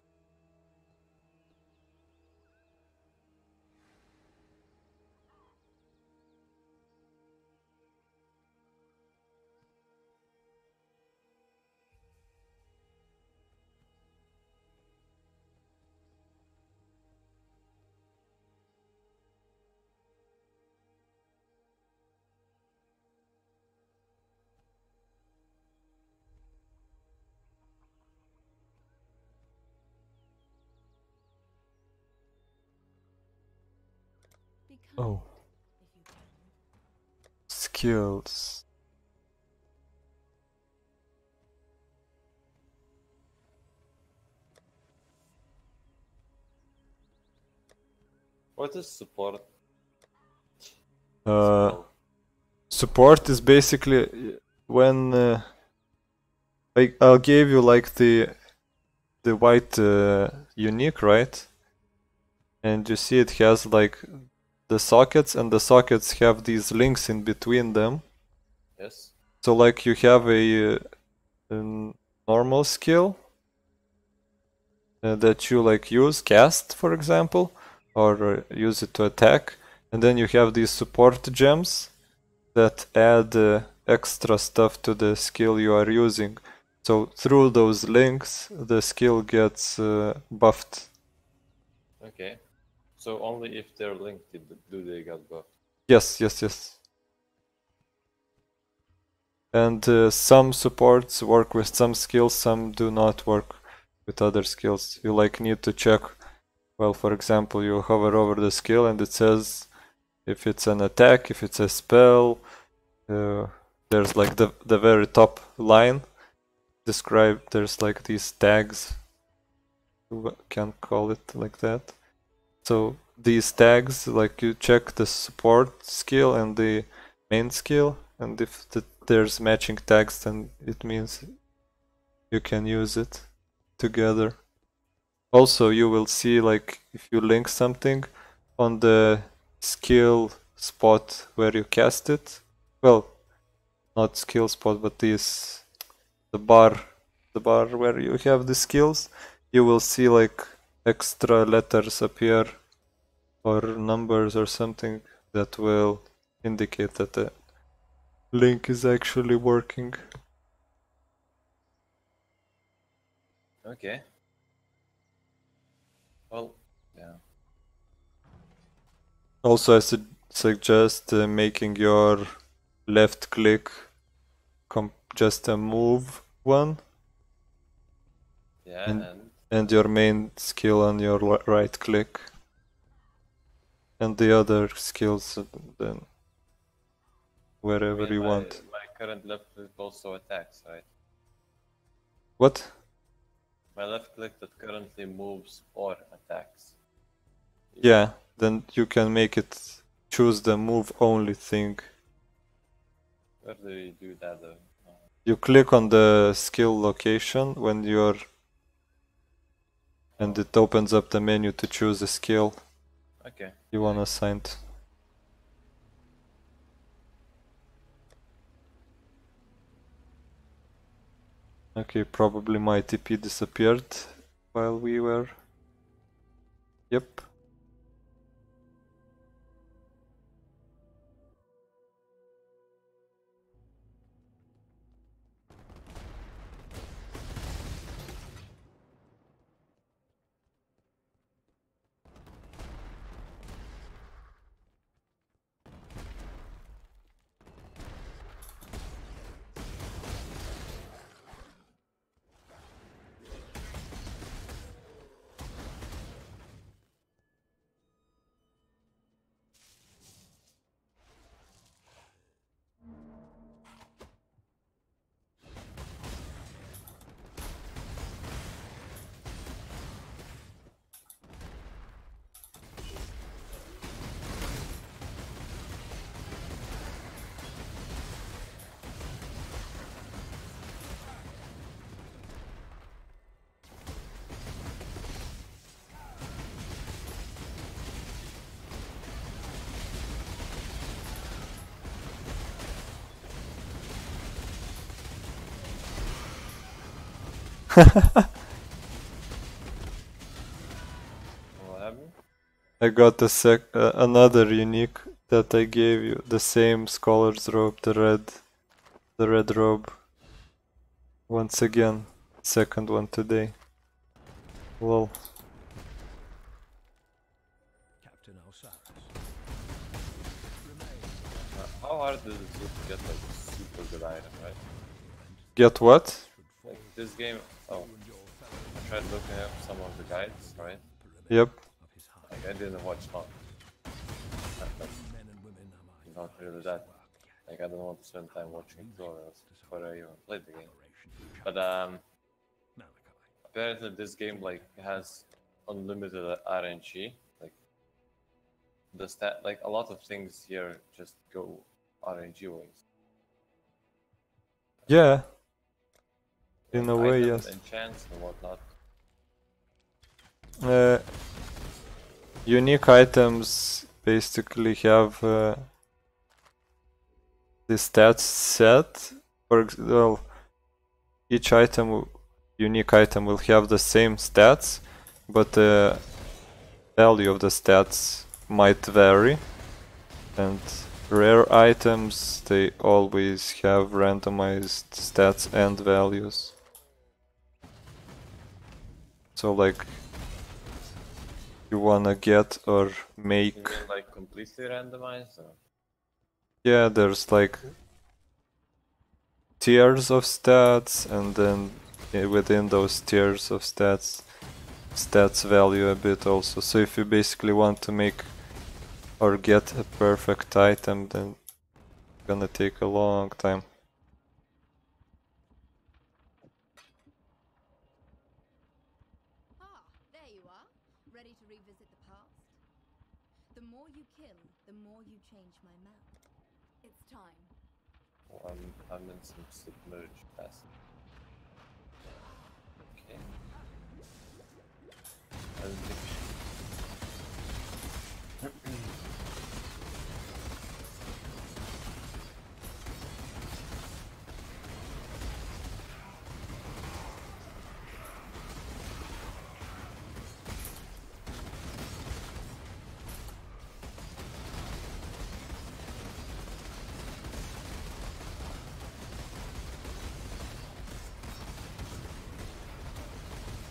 Be kind Oh, if you can. skills. what is support? Uh, support is basically when I'll give you like the white unique, right? And you see it has like the sockets, and the sockets have these links in between them. Yes. So like you have a normal skill that you like use, cast for example, or use it to attack, and then you have these support gems that add extra stuff to the skill you are using. So through those links the skill gets buffed. Okay. So only if they're linked do they get buffed? Yes, yes, yes. And some supports work with some skills, some do not work with other skills. You like need to check. Well, for example, you hover over the skill and it says if it's an attack, if it's a spell. There's like the very top line described. There's like these tags. You can call it like that. So these tags, like you check the support skill and the main skill, and if there's matching tags, then it means you can use it together. Also, you will see like if you link something on the skill spot where you cast it. Well, not skill spot, but this the bar where you have the skills. You will see like extra letters appear or numbers or something that will indicate that link is actually working. Okay. Well, yeah. Also, I suggest making your left click just a move one, Yeah, and your main skill on your right click, and the other skills then wherever you want. My current left click also attacks, right? What? My left click that currently moves or attacks. Yeah, then you can make it choose the move only thing. Where do you do that though? You click on the skill location when you're, and it opens up the menu to choose a skill Okay. you want assigned. Okay, probably my TP disappeared while we were. Yep. What happened? I got another unique that I gave you. The same scholar's robe, the red robe. Once again, second one today. Lol. Captain Osiris. How hard is it to get like a super good item, right? Get what? Like this game, I tried looking up some of the guides, right? Yep. Like I didn't watch long. Not really that. Like I don't want to spend time watching tutorials before I even play the game. But apparently this game like has unlimited RNG. Like like a lot of things here just go RNG ways. Yeah. In Like a way, items, yes. enchants and whatnot. Unique items basically have the stats set. Well, each unique item will have the same stats, but the value of the stats might vary. And rare items, they always have randomized stats and values. So like, you wanna get or make... You mean like completely randomized? Or? Yeah, there's like tiers of stats, and then within those tiers of stats value a bit also. So if you basically want to make or get a perfect item, then it's gonna take a long time. Ah, there you are. Ready to revisit the past? The more you kill, the more you change my map. It's time. Oh, I'm in some submerged passive. Okay. I don't think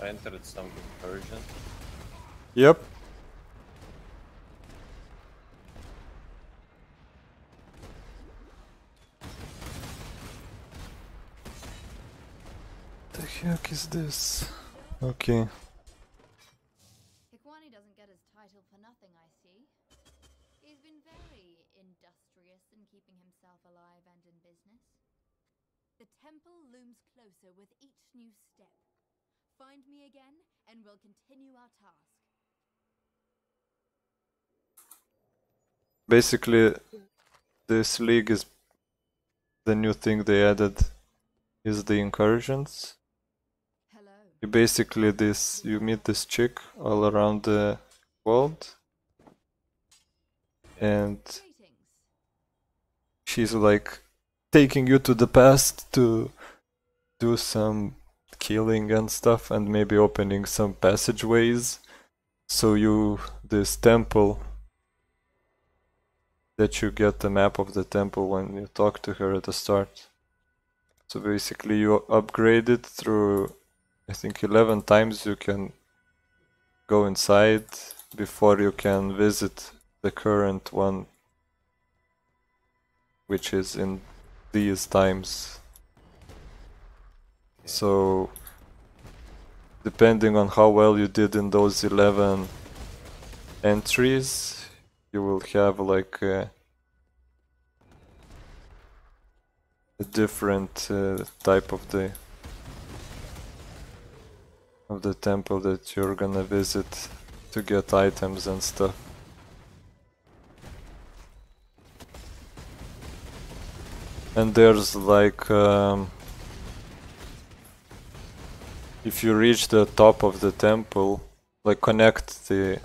entered some incursion. Yep. The heck is this? Okay. Hikwani doesn't get his title for nothing, I see. He's been very industrious in keeping himself alive and in business. The temple looms closer with each new step. Find me again, and we'll continue our task. Basically, this league is the new thing they added is the incursions. Hello. You basically you meet this chick all around the world, and Greetings. she's like taking you to the past to do some killing and stuff, and maybe opening some passageways. So this temple that you get the map of the temple when you talk to her at the start. So basically you upgrade it through, I think 11 times you can go inside before you can visit the current one, which is in these times. So depending on how well you did in those 11 entries, you will have like a different type of the temple that you're gonna visit to get items and stuff. And there's like if you reach the top of the temple, like connect the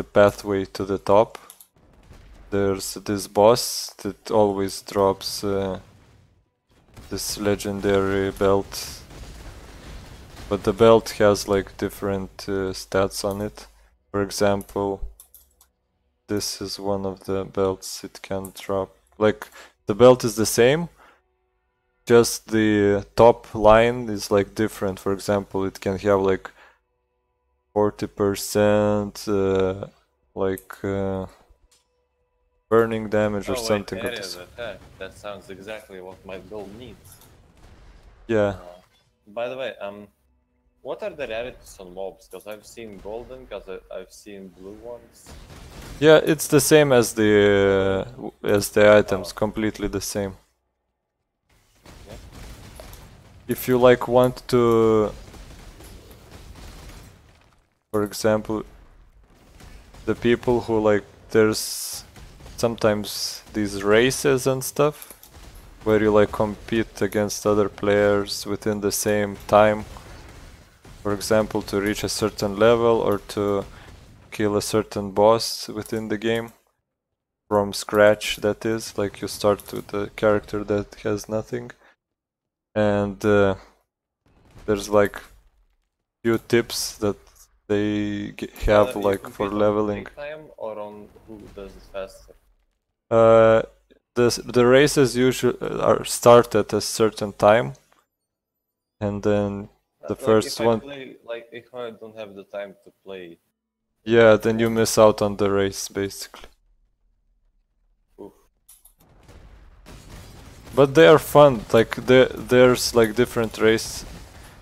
pathway to the top, there's this boss that always drops this legendary belt, but the belt has like different stats on it. For example, this is one of the belts it can drop. Like the belt is the same, just the top line is like different. For example, it can have like 40% burning damage or something like this. That sounds exactly what my build needs. Yeah. By the way, what are the rarities on mobs? Because I've seen golden, because I've seen blue ones. Yeah, it's the same as the items, completely the same. Yeah. If you like want to, for example, the people who like, there's sometimes these races and stuff where you like compete against other players within the same time. For example, to reach a certain level or to kill a certain boss within the game from scratch, that is, like you start with a character that has nothing, and there's like few tips that they have like for leveling. Time or on who does it faster? The races usually start at a certain time, and then the first one. Like if I don't have the time to play. Yeah, then you miss out on the race, basically. Oof. But they are fun. Like there's like different race.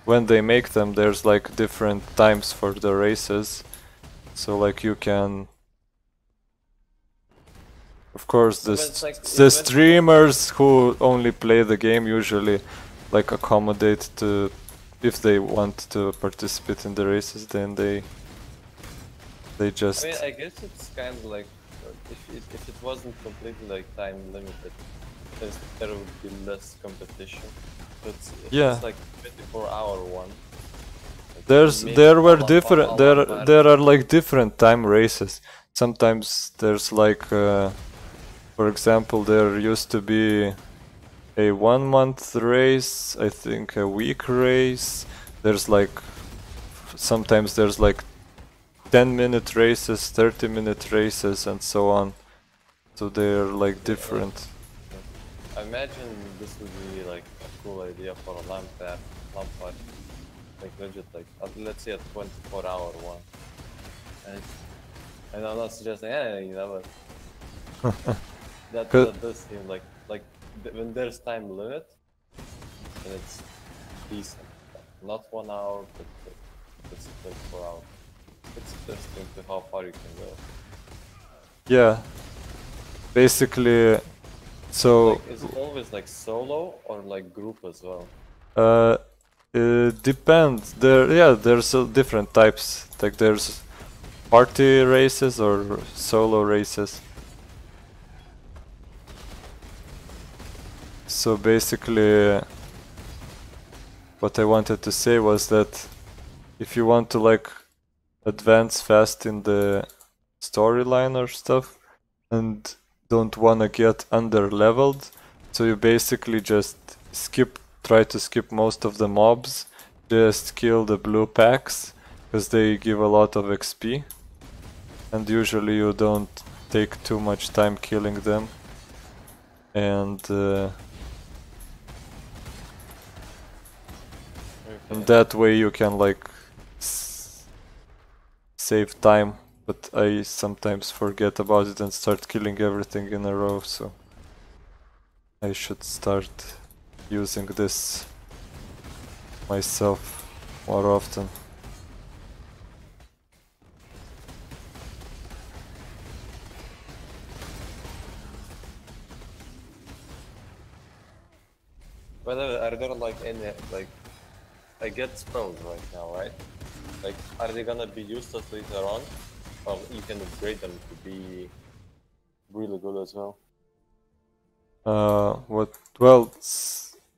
When they make them, there's like different times for the races. So like you can. Of course, the streamers who only play the game usually like accommodate to, if they want to participate in the races, then they just. I mean, I guess it's kind of like if it wasn't completely like time limited, there would be less competition. But yeah, it's like 24-hour one. Like there are like different time races. Sometimes there's like, for example, there used to be a 1 month race, I think a week race. There's like, sometimes there's like 10-minute races, 30-minute races, and so on. So they're like different. I imagine this would be like a cool idea for a LAN path one party. Like legit, like let's say a 24-hour one. And I'm not suggesting anything, but that does seem like when there's time limit, then it's decent. Not 1 hour, but it's 24 hours. It's interesting to how far you can go. Yeah. Basically, so like, is it always like solo or like group as well? It depends. There's different types. Like there's party races or solo races. So basically, what I wanted to say was that if you want to like advance fast in the storyline or stuff and don't wanna get under leveled, so you basically just try to skip most of the mobs, just kill the blue packs because they give a lot of XP, and usually you don't take too much time killing them, and that way you can like save time. But I sometimes forget about it and start killing everything in a row, so I should start using this myself more often. Whether are there like any like I get spells right now, right? Like are they gonna be useless later on? Or you can upgrade them to be really good as well. Well,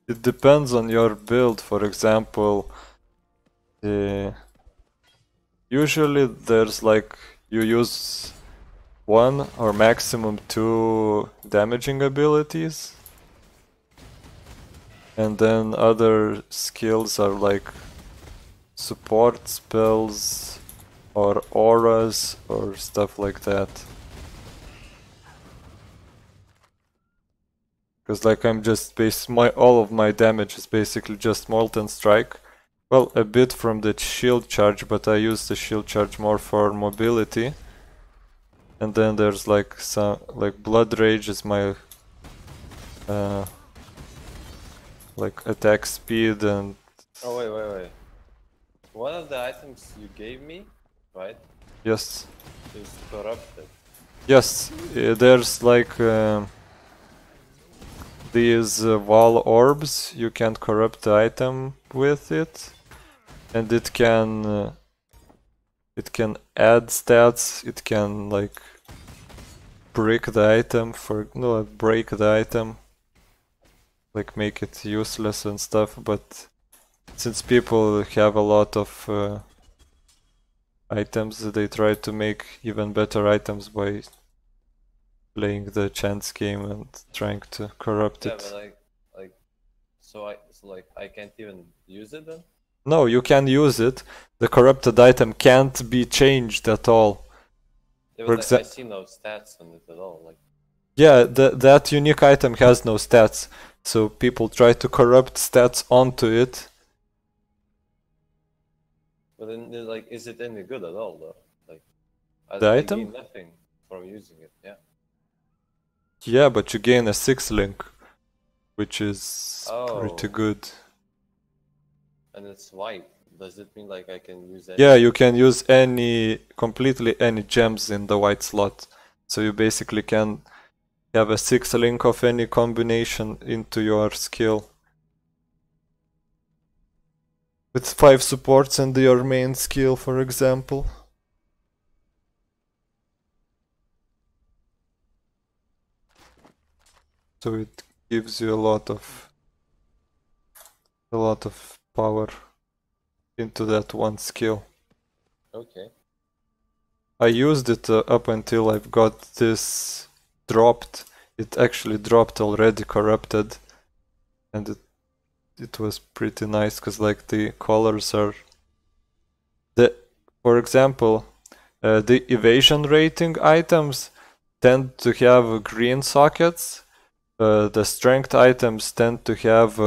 it depends on your build. For example, usually there's like you use 1 or maximum 2 damaging abilities, and then other skills are like support spells or auras or stuff like that. Because like I'm just all of my damage is basically just Molten Strike. Well, a bit from the shield charge, but I use the shield charge more for mobility. And then there's like some Blood Rage is my like attack speed and. Oh wait. One of the items you gave me, right? Yes. Is corrupted. Yes, there's like these wall orbs. You can corrupt the item with it, and it can add stats. It can like break the item, like make it useless and stuff. But since people have a lot of items, they try to make even better items by playing the chance game and trying to corrupt it. Yeah, but so I can't even use it then? No, you can use it. The corrupted item can't be changed at all. Yeah, but I see no stats on it at all. Like. Yeah, that unique item has no stats, so people try to corrupt stats onto it. But then, like, is it any good at all, though? Like, the I item? gain nothing from using it. Yeah. Yeah, but you gain a 6 link, which is pretty good. And it's white. Does it mean like I can use any? Yeah, you can use completely any gems in the white slot. So you basically can have a 6 link of any combination into your skill. With 5 supports and your main skill, for example. So it gives you a lot of power into that one skill. Okay. I used it up until I've got this dropped. It actually dropped already corrupted, and it was pretty nice because like the colors are for example, the evasion rating items tend to have green sockets. The strength items tend to have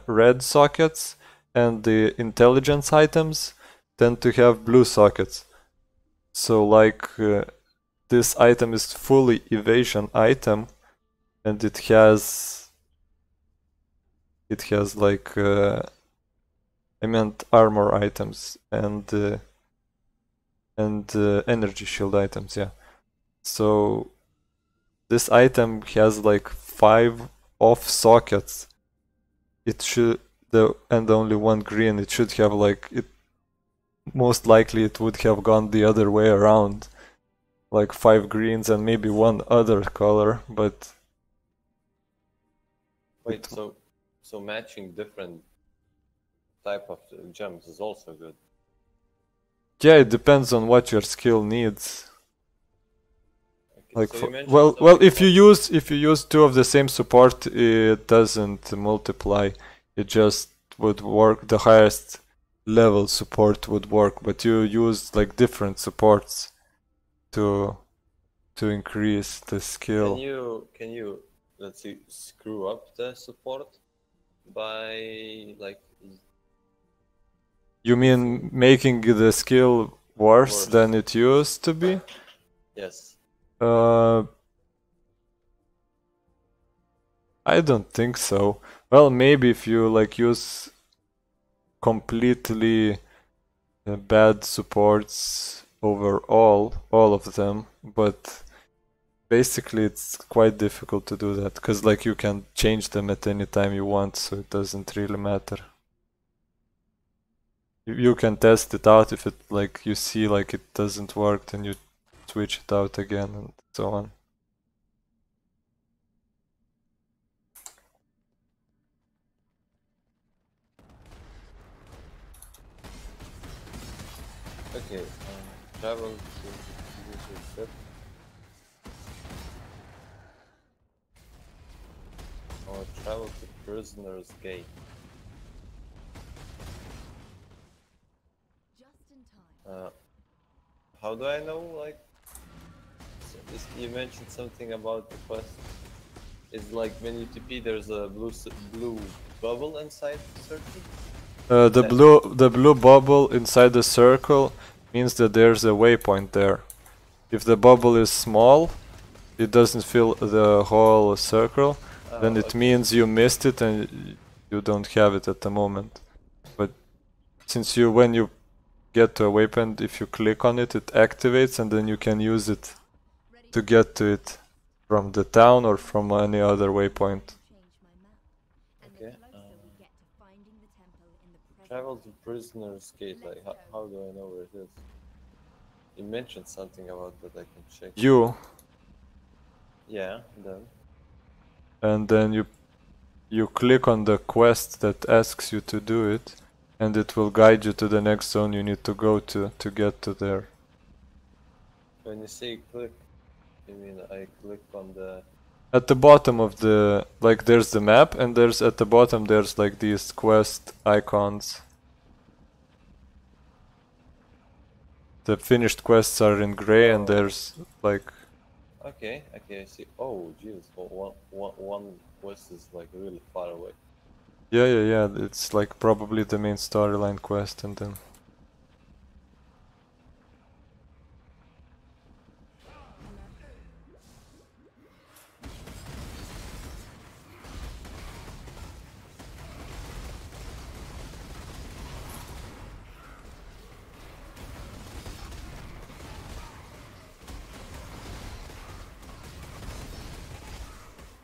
red sockets, and the intelligence items tend to have blue sockets. So like this item is fully evasion item, and it has like I meant armor items and energy shield items, yeah. So this item has like 5 off sockets. It should and only 1 green. It should have like it. Most likely it would have gone the other way around, like 5 greens and maybe 1 other color, but. Wait, so matching different type of gems is also good. Yeah, it depends on what your skill needs. Okay, Like so well, if you use 2 of the same support, it doesn't multiply. It just would work. The highest level support would work, but you use like different supports to increase the skill. Can you let's see, screw up the support by like? You mean making the skill worse than it used to be? Yes. I don't think so. Well, maybe if you like use completely bad supports overall, all of them, but basically it's quite difficult to do that, because like you can change them at any time you want, so it doesn't really matter. You can test it out. If it like you see like it doesn't work, then you switch it out again and so on. Okay, travel to user ship. Or travel to prisoner's gate. Just in time. How do I know? Like, you mentioned something about the quest. It's like when you TP, there's a blue bubble inside the circle. The blue bubble inside the circle means that there's a waypoint there. If the bubble is small, it doesn't fill the whole circle, then it means you missed it and you don't have it at the moment. But since when you get to a waypoint, if you click on it, it activates, and then you can use it to get to it from the town or from any other waypoint. Okay. Travel to prisoner's gate. Like, how do I know where it is? You mentioned something about that. I can check. Yeah. Then. And then you click on the quest that asks you to do it, and it will guide you to the next zone you need to go to get to there. When you say click, you mean I click on the... At the bottom of the... like there's the map, and there's at the bottom there's like these quest icons. The finished quests are in gray, and there's like... Okay, I see. Oh, jeez, one quest is like really far away. Yeah, it's like probably the main storyline quest, and then...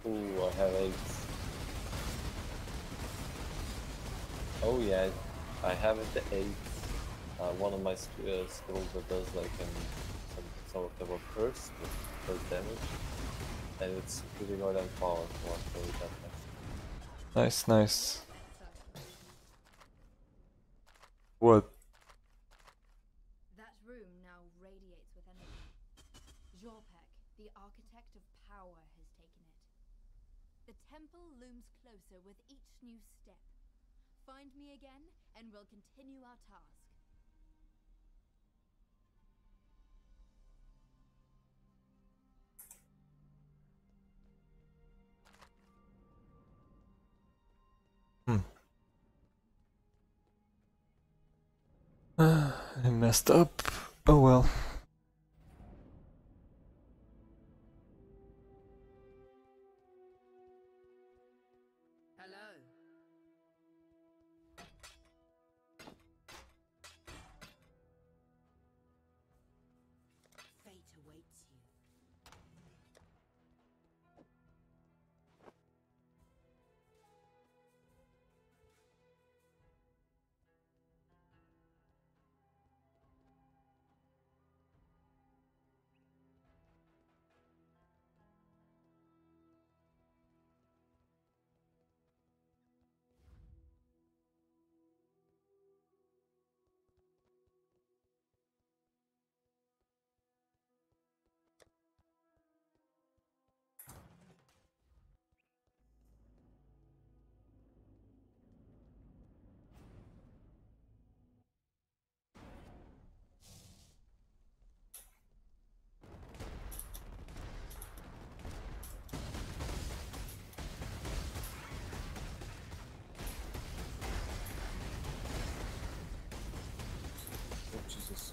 Ooh, I have 8. Oh yeah, I have it at 8. One of my skills that does like some of them were first with first damage, and it's pretty more than powerful. I'll show you that next. Nice. What? That room now radiates with energy. Jorpek, the architect of power, has taken it. The temple looms closer with each new step. Find me again, and we'll continue our task. I messed up. Oh well. Hello. Fate awaits you. Oh, Jesus.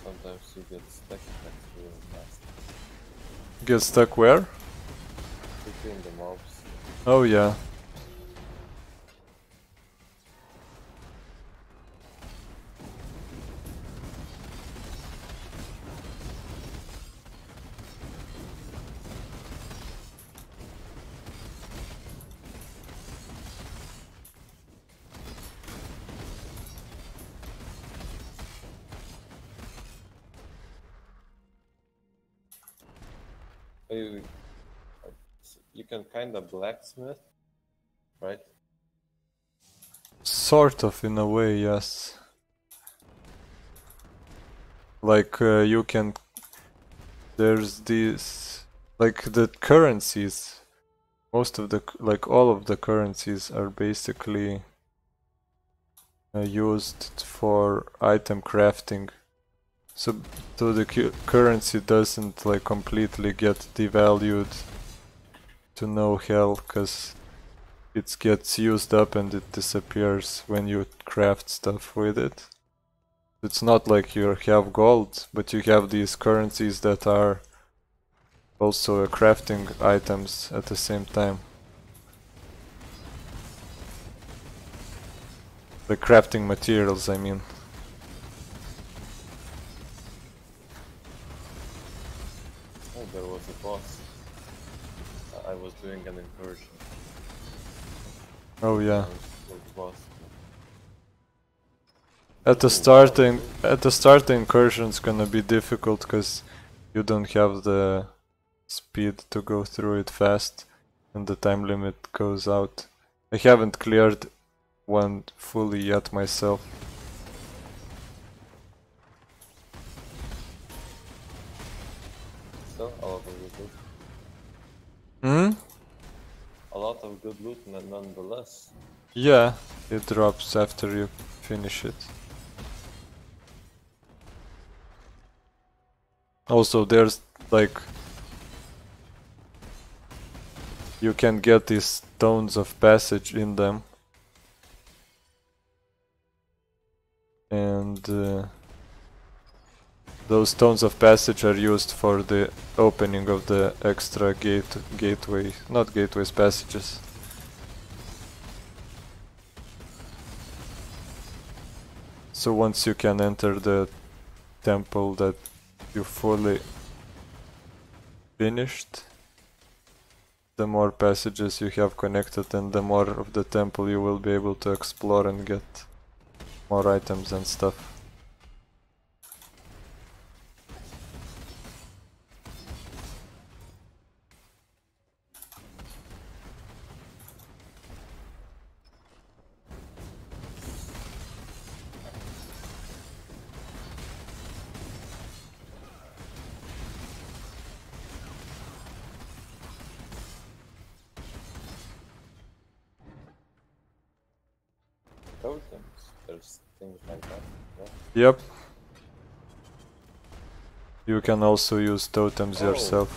Sometimes you get stuck real fast. Get stuck where? Between the mobs. Oh yeah. You can kind of blacksmith, right? Sort of, in a way, yes. Like you can. There's these, like the currencies. Most of the, like all of the currencies are basically used for item crafting. So the currency doesn't like completely get devalued to no hell, because it gets used up and it disappears when you craft stuff with it. It's not like you have gold, but you have these currencies that are also crafting items at the same time. The crafting materials, I mean. Oh, there was a boss. I was doing an incursion. Oh yeah. Boss. At the start, the incursion's gonna be difficult because you don't have the speed to go through it fast, and the time limit goes out. I haven't cleared one fully yet myself. Still a lot of good loot. Hmm? A lot of good loot nonetheless. Yeah, it drops after you finish it. Also, there's like, you can get these stones of passage in them, and those stones of passage are used for the opening of the extra not gateways, passages. So once you can enter the temple that you fully finished, the more passages you have connected and the more of the temple you will be able to explore and get more items and stuff. Totems, there's things like that. Yep. You can also use totems yourself.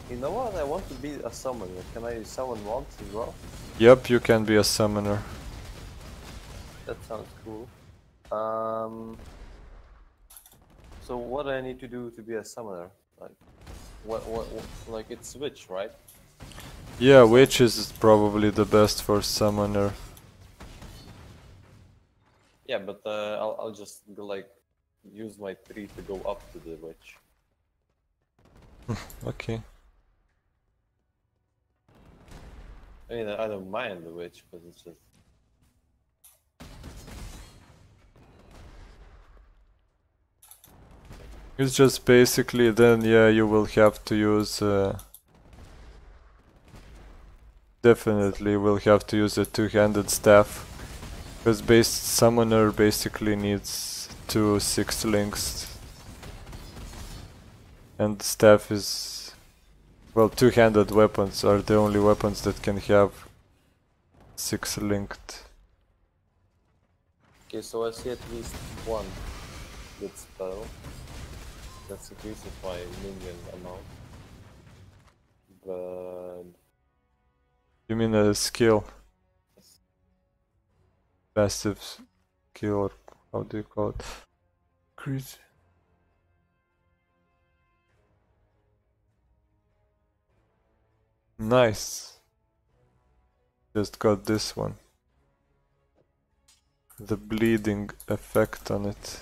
You know what? I want to be a summoner. Can I summon once as well? Yep, you can be a summoner. That sounds cool. So what do I need to do to be a summoner? Like, what like it's witch, right? Yeah, witch is probably the best for summoner. Yeah, but I'll just like use my 3 to go up to the witch. Okay. I mean, I don't mind the witch, but it's just. It's just basically then, yeah, you will have to use. Definitely will have to use a two-handed staff. Because base summoner basically needs 2 6 links. And staff is. Well, two-handed weapons are the only weapons that can have 6 linked. Okay, so I see at least one good spell. That's increases my minion amount. But You mean a skill? yes. Passive skill, or how do you call it? Crit. Nice. Just got this one. The bleeding effect on it.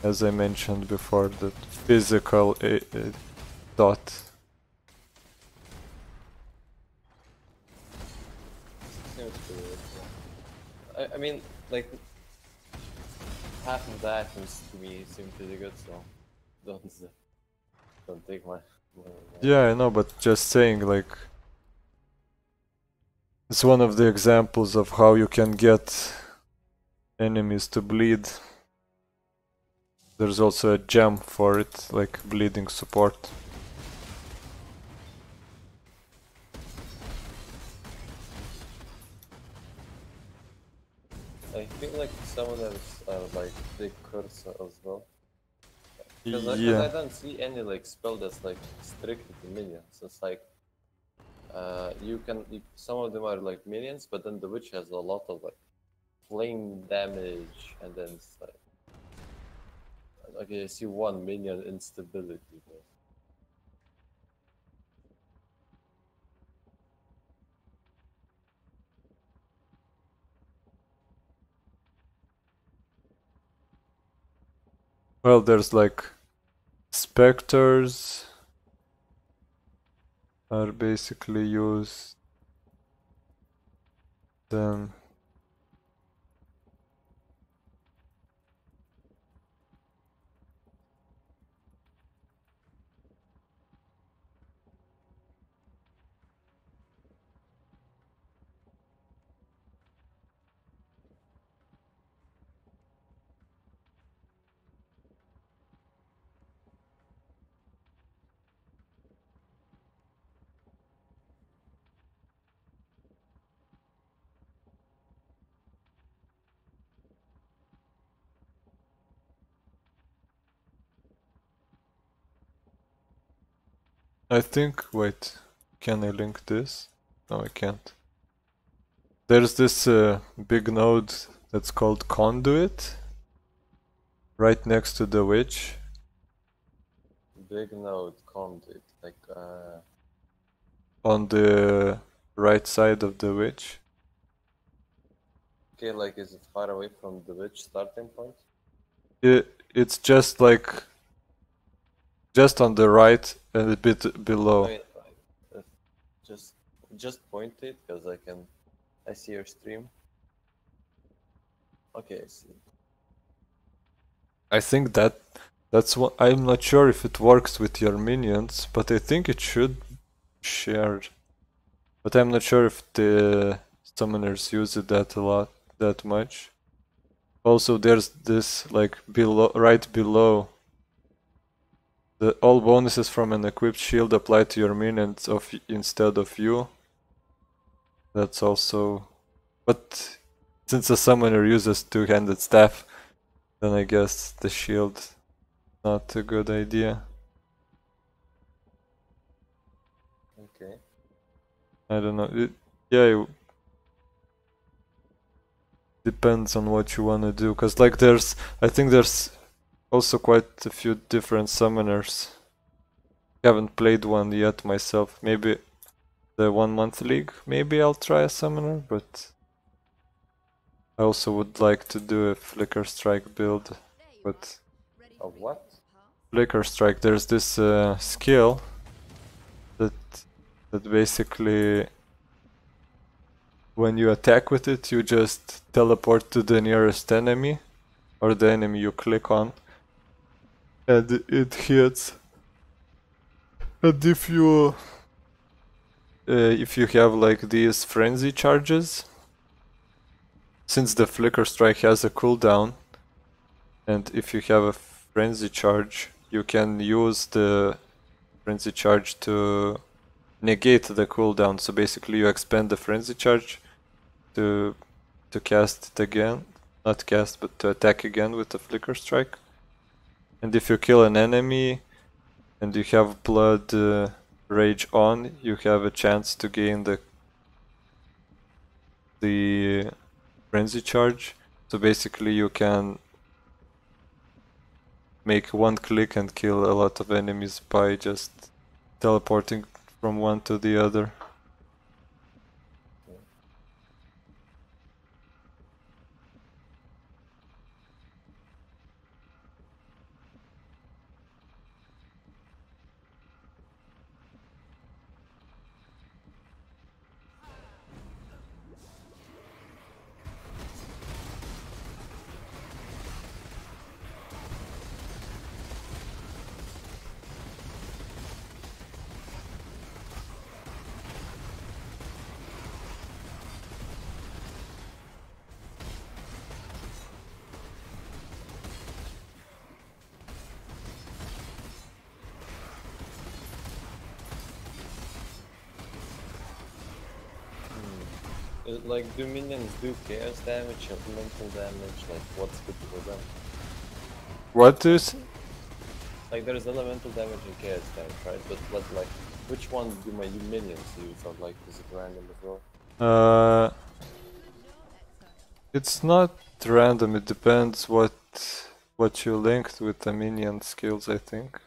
As I mentioned before, the physical dot. Seems pretty good, yeah. I mean, like, half of the items to me seem pretty good, so don't take my. Yeah, I know, but just saying, like, it's one of the examples of how you can get enemies to bleed. There's also a gem for it, like bleeding support. I feel like some of them are like big curse as well. Because Yeah. I don't see any like spell that's like strictly to minions. It's like some of them are like minions, but then the witch has a lot of like flame damage, and then it's like okay, I see one minion instability. But Well, there's like specters are basically used. Then I think, wait, can I link this? No, I can't. There's this big node that's called Conduit, right next to the witch. big node conduit, like On the right side of the witch. okay, like is it far away from the witch starting point? It's just like just on the right and a bit below. I mean, uh, just point it because I see your stream. Okay, I see. I think that's what I'm not sure if it works with your minions, but I think it should share. But I'm not sure if the summoners use it that much. Also, there's this like below, right below. All bonuses from an equipped shield apply to your minions instead of you. That's also, but since a summoner uses two-handed staff, then I guess the shield not a good idea. Okay. I don't know. Yeah, depends on what you want to do, because like I think there's also quite a few different summoners. Haven't played one yet myself. Maybe the 1 month league, maybe I'll try a summoner, but I also would like to do a Flicker Strike build. But Of what? Flicker Strike, there's this skill that basically when you attack with it, you just teleport to the nearest enemy or the enemy you click on, and it hits. And if you have like these frenzy charges, since the Flicker Strike has a cooldown, and if you have a frenzy charge, you can use the frenzy charge to negate the cooldown. So basically you expend the frenzy charge to cast it again, not cast, but to attack again with the Flicker Strike. And if you kill an enemy and you have blood rage on, you have a chance to gain the frenzy charge. So basically you can make one click and kill a lot of enemies by just teleporting from one to the other. Like, do minions do chaos damage, elemental damage? Like, what's good for them? What is? Like, there's elemental damage and chaos damage, right? But like, which one do my minions use? Or like, is it random as well? It's not random. It depends what you linked with the minion skills, I think.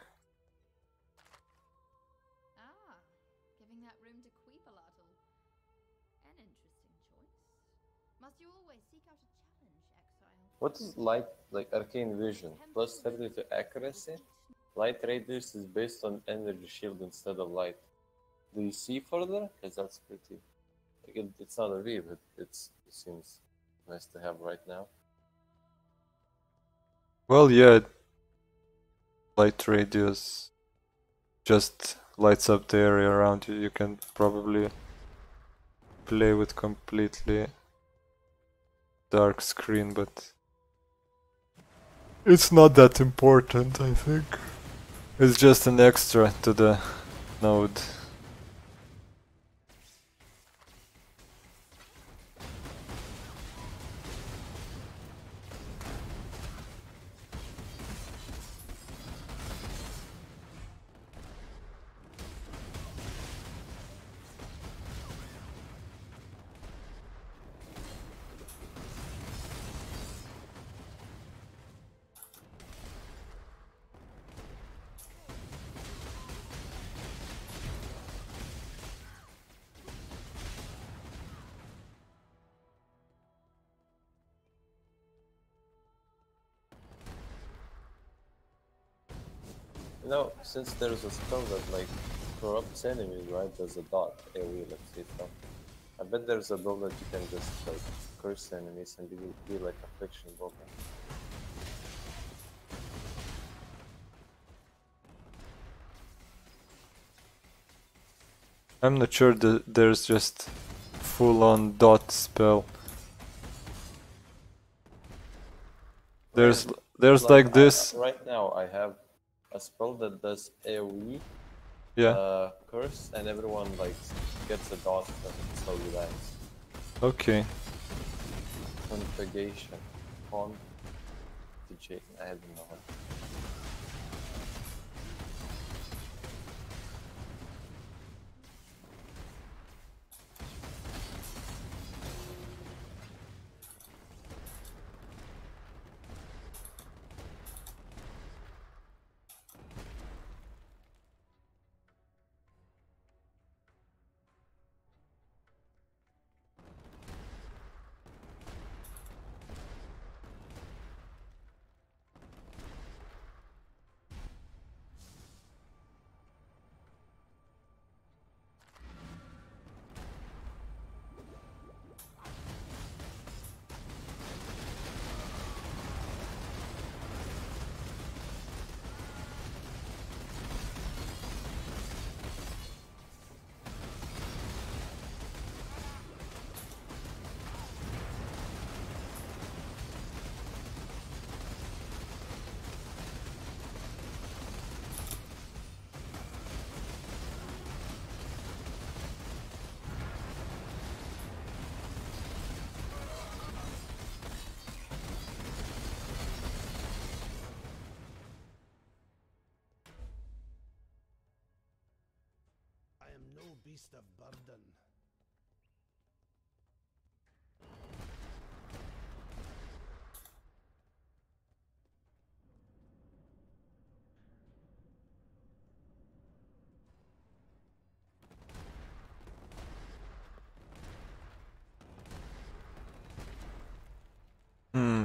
Giving that room to Queepalatl. An interesting choice. Must you always seek out a challenge, Exile? What is light, like arcane vision? Plus 30 to accuracy? Light radius is based on energy shield instead of light. Do you see further? Because that's pretty... Like it's not a V, but it seems nice to have right now. Well, yeah. Light radius just lights up the area around you. You can probably play with completely dark screen, but it's not that important, I think. It's just an extra to the node. You know, since there's a spell that like corrupts enemies, right? There's a dot AoE, let's say so. I bet there's a build that you can just like curse enemies and be like affliction builder. I'm not sure that there's just full-on dot spell. There's like this. Right now I have a spell that does AoE, Yeah. curse, and everyone like gets a dot until you dies. Okay. Configuration. I don't know. beast of burden. Hmm.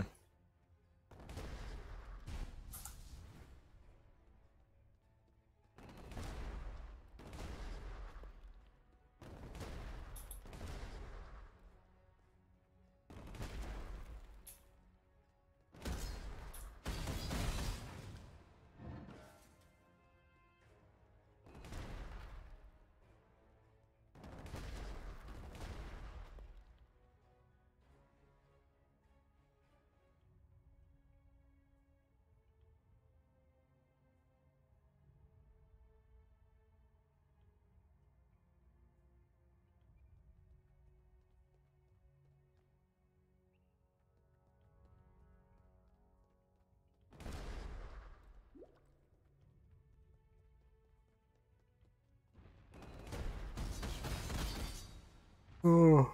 Oh.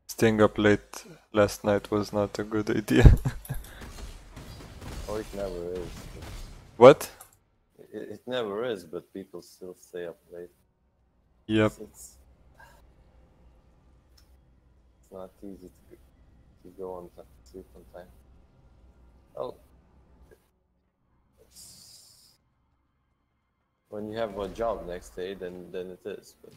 Staying up late last night was not a good idea. Oh, it never is. What? It never is, but people still stay up late. Yep. It's not easy to go on sleep on time. Oh, it's, when you have a job next day, then it is. But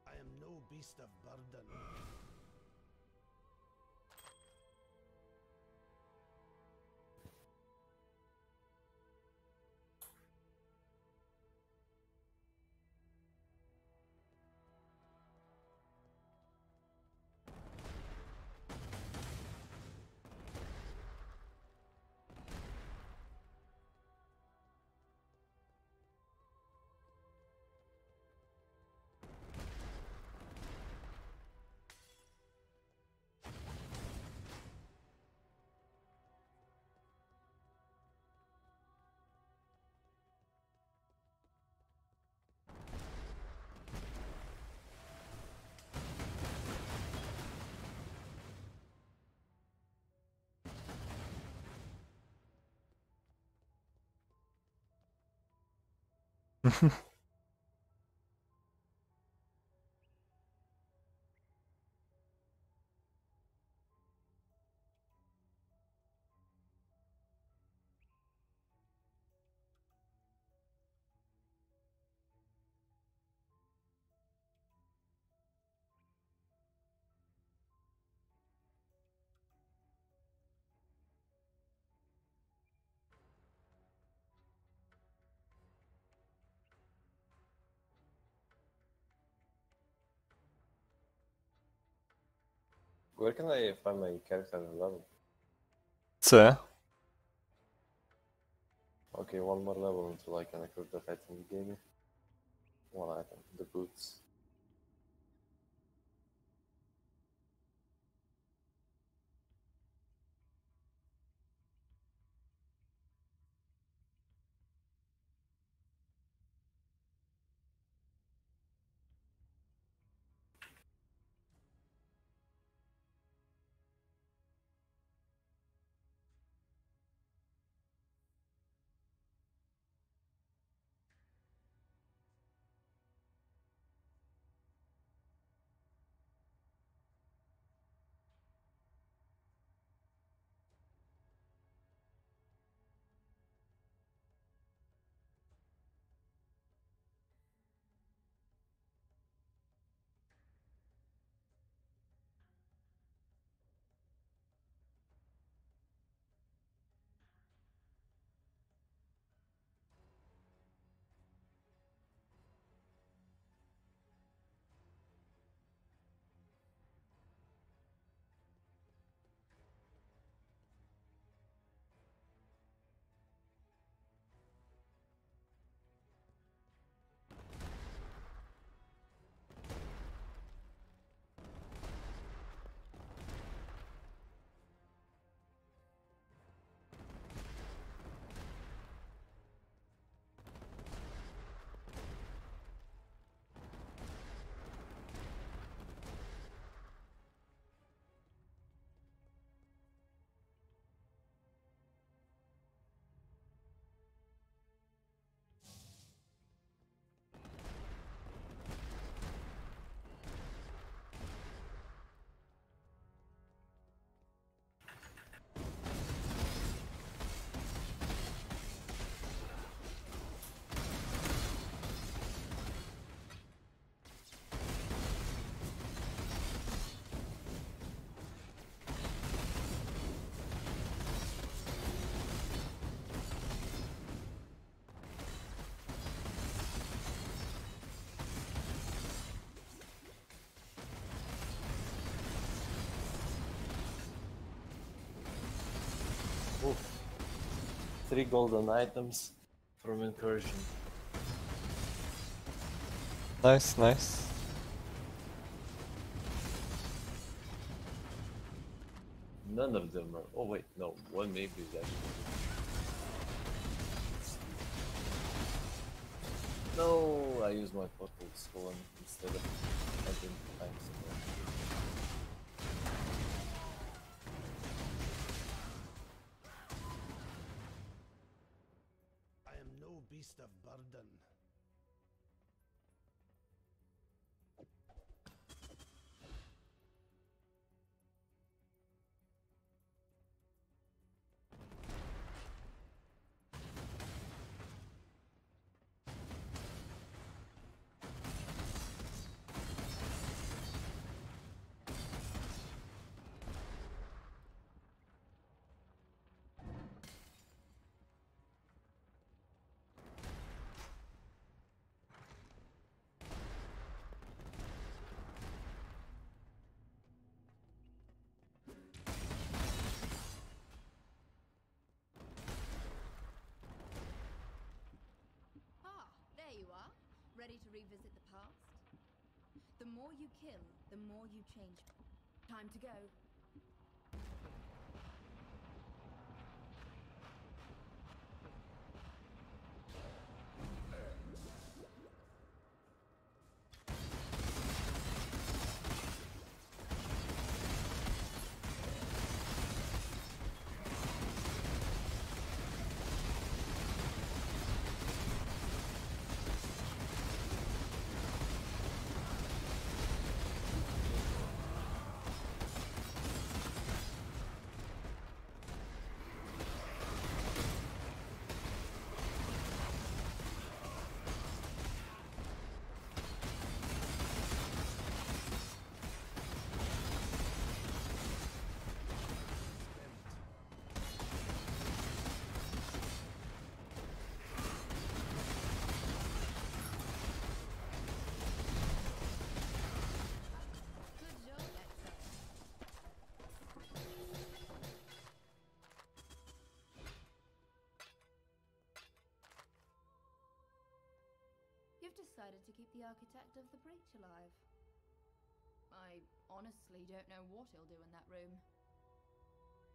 I am no beast of burden. Where can I find my character level? C. Okay, one more level until I can equip that item you gave me. One item, the boots. Oof. 3 golden items from incursion. Nice, nice. None of them are. Oh wait, no. One maybe is actually. No, I used my portal stolen instead of identifying someone. I am no beast of burden. Ah, there you are. Ready to revisit the past? The more you kill, the more you change. Time to go. decided to keep the architect of the breach alive. I honestly don't know what he'll do in that room.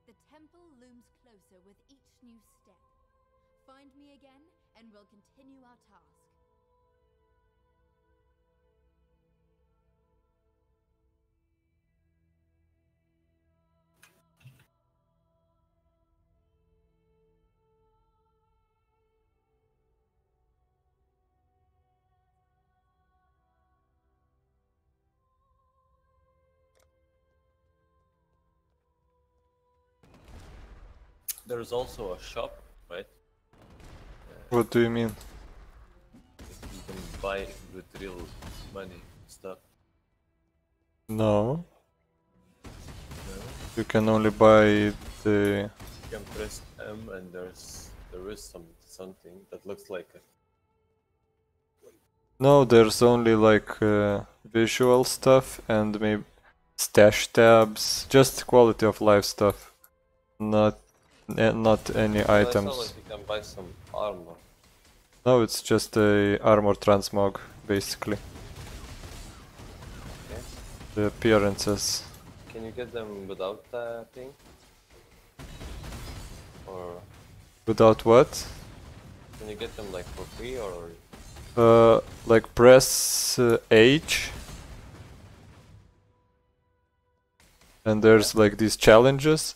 The temple looms closer with each new step. Find me again, and we'll continue our task. There's also a shop, right? What do you mean? You can buy with real money stuff. No. No? You can only buy the... You can press M and there is something that looks like a... No, there's only like visual stuff and maybe stash tabs, just quality of life stuff. Not any Well, it's items. not like you can buy some armor. No, it's just a armor transmog, basically. Okay. The appearances. Can you get them without the thing? Or Without what? can you get them like for free or... Like press H. And there's like these challenges.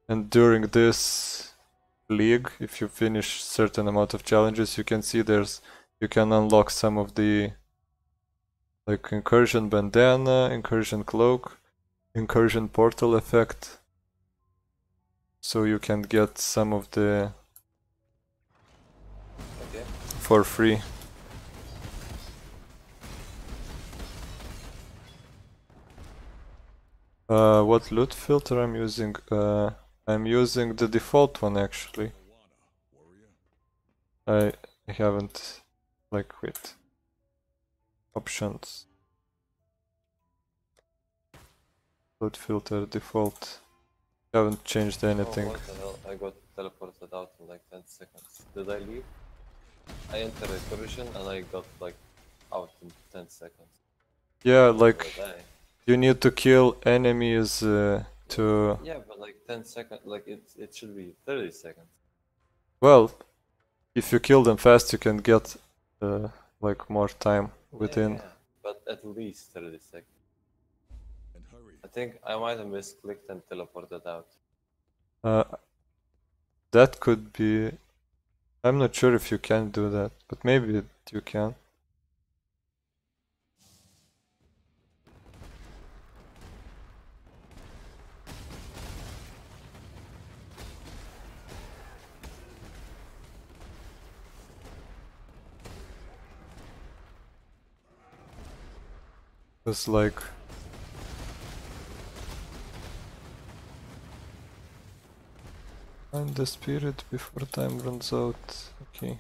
And during this league, if you finish certain amount of challenges, you can see you can unlock some of the like incursion bandana, incursion cloak, incursion portal effect. So you can get some of the Okay. for free. What loot filter I'm using? I'm using the default one actually. I haven't like wait. Options. Loot filter default. Haven't changed anything. Oh, what the hell? I got teleported out in like 10 seconds. Did I leave? I entered a collision and I got like out in 10 seconds. Yeah, Or like did I? you need to kill enemies to... Yeah, but like 10 seconds, like it should be 30 seconds. Well, if you kill them fast, you can get like more time within. Yeah, but at least 30 seconds. I think I might have misclicked and teleported out. That could be... I'm not sure if you can do that, but maybe you can. It's like... Find the spirit before time runs out. Okay.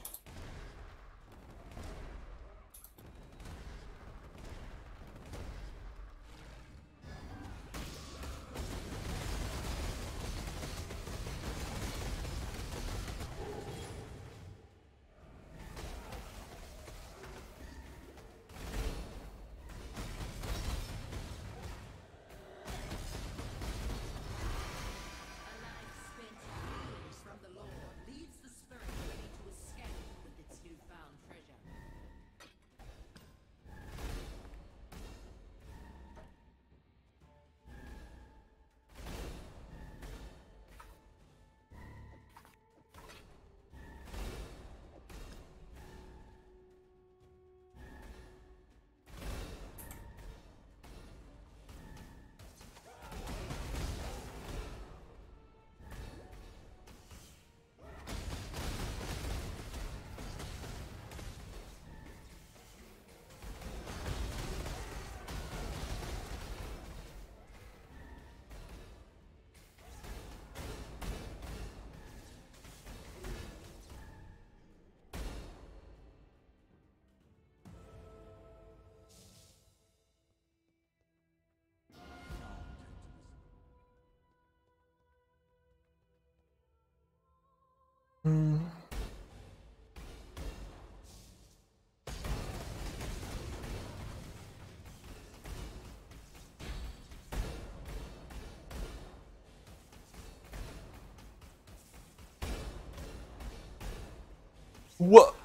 What?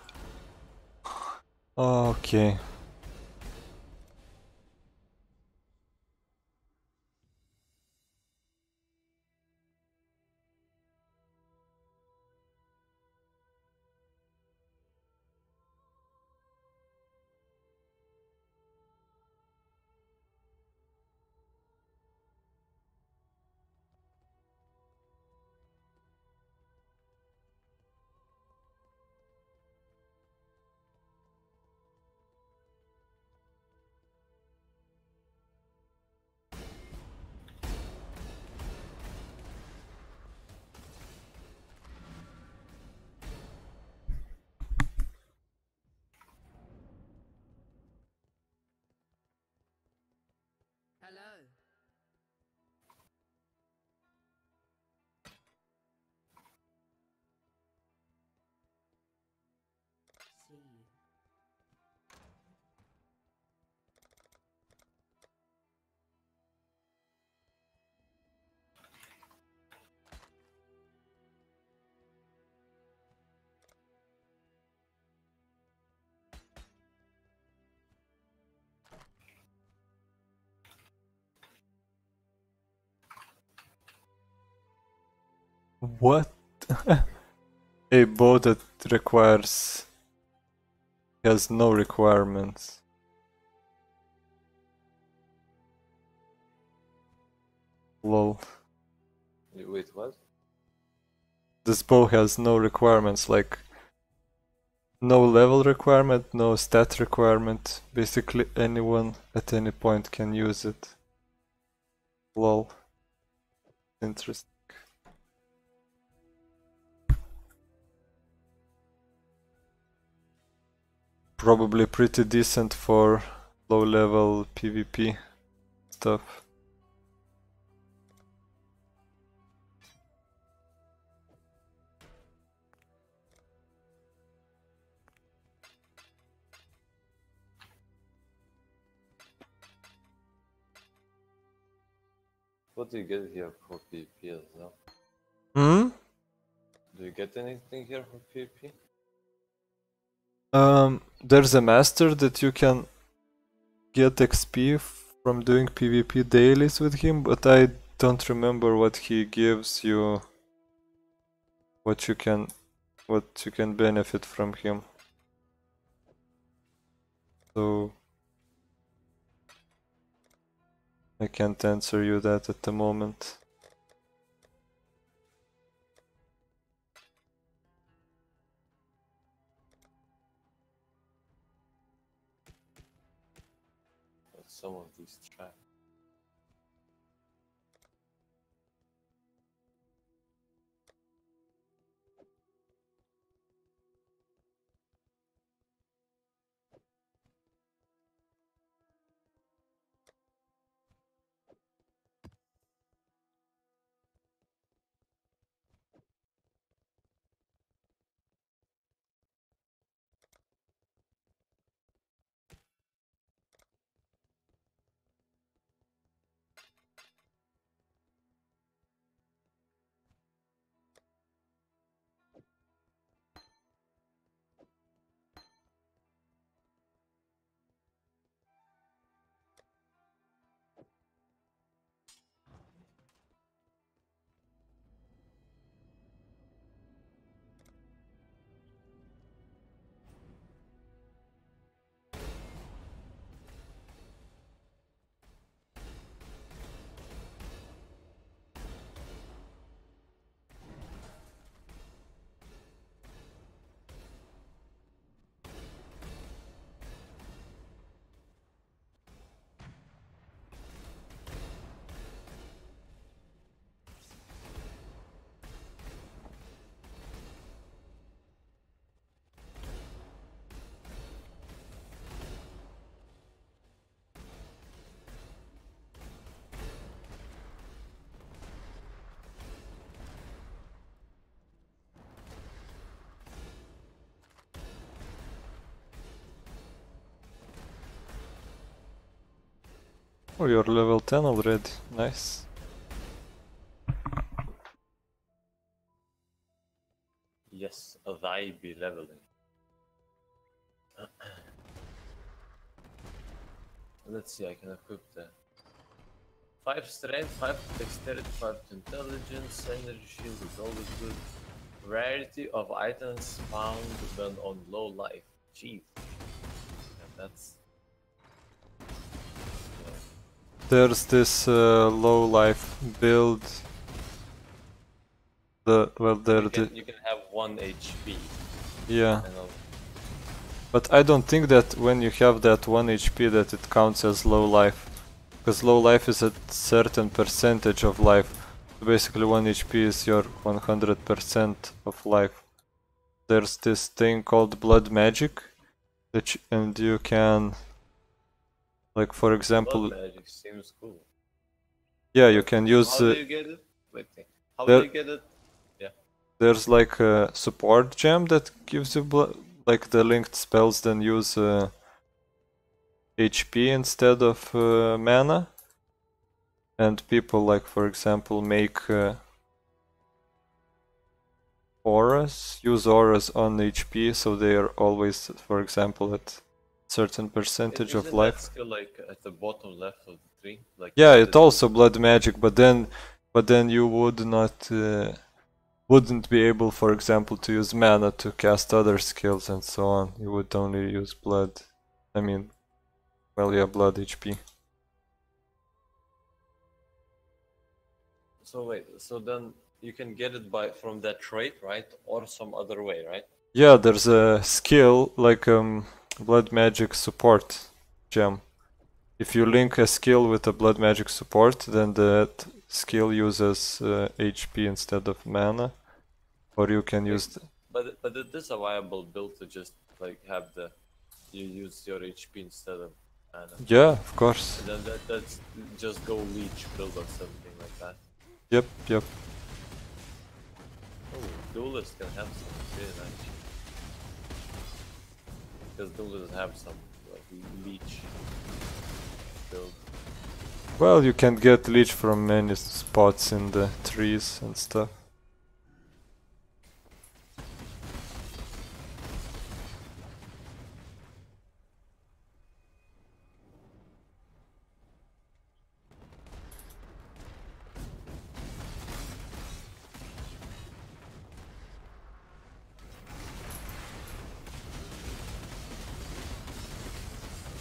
Okay. Hello. See you. What? A bow that requires has no requirements. Lol. Wait, what? This bow has no requirements, like no level requirement, no stat requirement. Basically anyone at any point can use it. Lol. Interesting. Probably pretty decent for low level PvP stuff. What do you get here for PvP as well? Hmm? Do you get anything here for PvP? There's a master that you can get XP from doing PvP dailies with him, but I don't remember what he gives you, what you can benefit from him. So I can't answer you that at the moment. But some of these traps. Oh, you're level 10 already. Nice. Yes, I be leveling. let's see, I can equip the 5 strength, 5 dexterity, 5 intelligence, energy shield is always good. Rarity of items found when on low life. Jeez. And that's... There's this low life build. You can have 1 HP. Yeah. But I don't think that when you have that 1 HP that it counts as low life. Because low life is a certain percentage of life. Basically 1 HP is your 100% of life. There's this thing called blood magic. And you can... Like for example... Blood magic seems cool. Yeah, you can use... How do you get it? How do you get it? Yeah. There's like a support gem that gives you blood. Like the linked spells then use HP instead of mana. And people like for example make auras, use auras on HP so they are always for example at certain percentage of life. That still like at the bottom left of the tree? Like yeah, it's also blood magic, but then you would not wouldn't be able, for example, to use mana to cast other skills and so on. You would only use blood. I mean, well, yeah, blood HP. So wait, so then you can get it from that trait, right? Or some other way, right? Yeah, there's a skill like blood magic support gem. If you link a skill with a blood magic support, then that skill uses HP instead of mana. Or you can use... But it is a viable build to just like have you use your HP instead of mana. Yeah, of course. And then that's just go leech build or something like that. Yep. Oh, duelist can have some really nice. Because duelists have some like leech build. Well, you can get leech from many spots in the trees and stuff.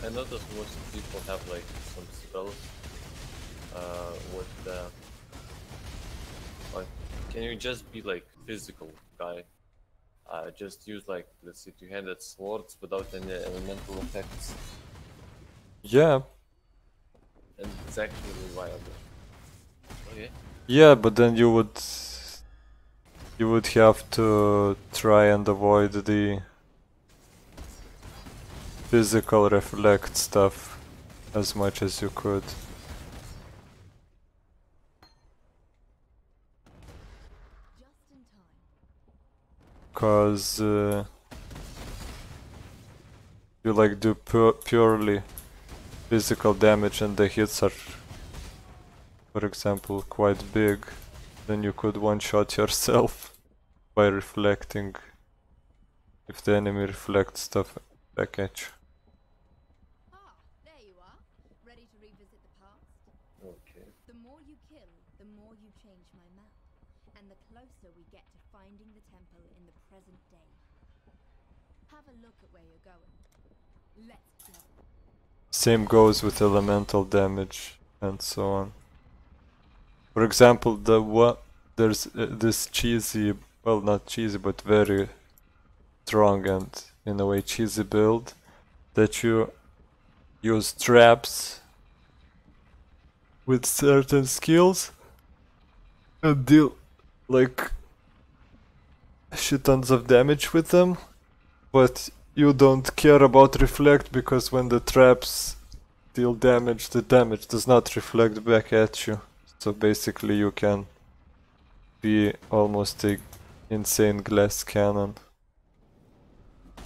I noticed most people have like some spells with like, can you just be like physical guy? Just use like, let's say, two-handed swords without any elemental effects. Yeah. And it's actually viable. Okay. Yeah, but then you would have to try and avoid the physical reflect stuff as much as you could. Cause you like do purely physical damage and the hits are, for example, quite big, then you could one-shot yourself by reflecting if the enemy reflects stuff back at you. There you are, ready to revisit the past. Okay. The more you kill, the more you change my map, and the closer we get to finding the temple in the present day. Have a look at where you're going. Let's go. Same goes with elemental damage and so on. For example, there's this cheesy, well, not cheesy, but very strong and in a way cheesy build that you use traps with certain skills and deal like shit tons of damage with them, but you don't care about reflect because when the traps deal damage, the damage does not reflect back at you. So basically you can be almost a insane glass cannon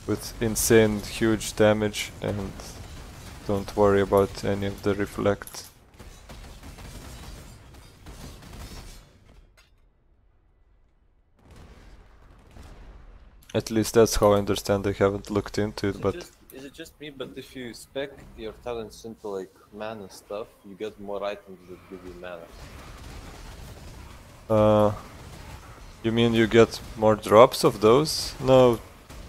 with insane huge damage and don't worry about any of the reflect. At least that's how I understand. I haven't looked into it, but Is is it just me? But if you spec your talents into like mana stuff, you get more items that give you mana. You mean you get more drops of those? No,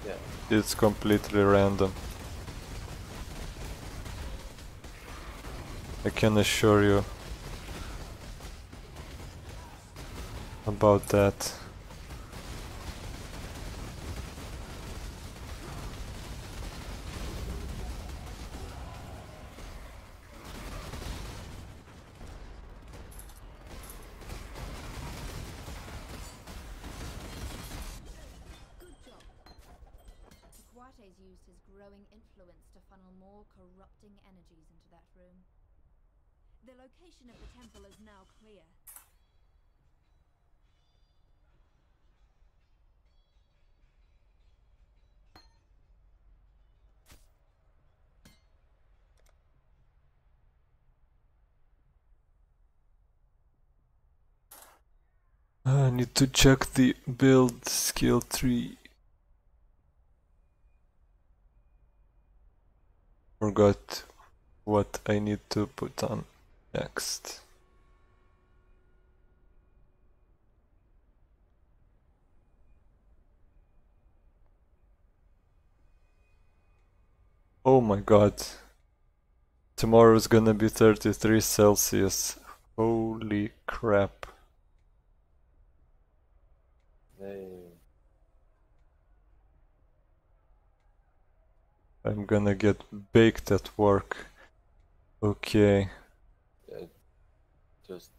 Yeah. it's completely random. I can assure you about that. Good job. Quate's used his growing influence to funnel more corrupting energies into that room. The location of the temple is now clear. I need to check the build skill tree. Forgot what I need to put on next. Oh my god. Tomorrow's gonna be 33 Celsius. Holy crap. Hey. I'm gonna get baked at work. Okay. Yeah, just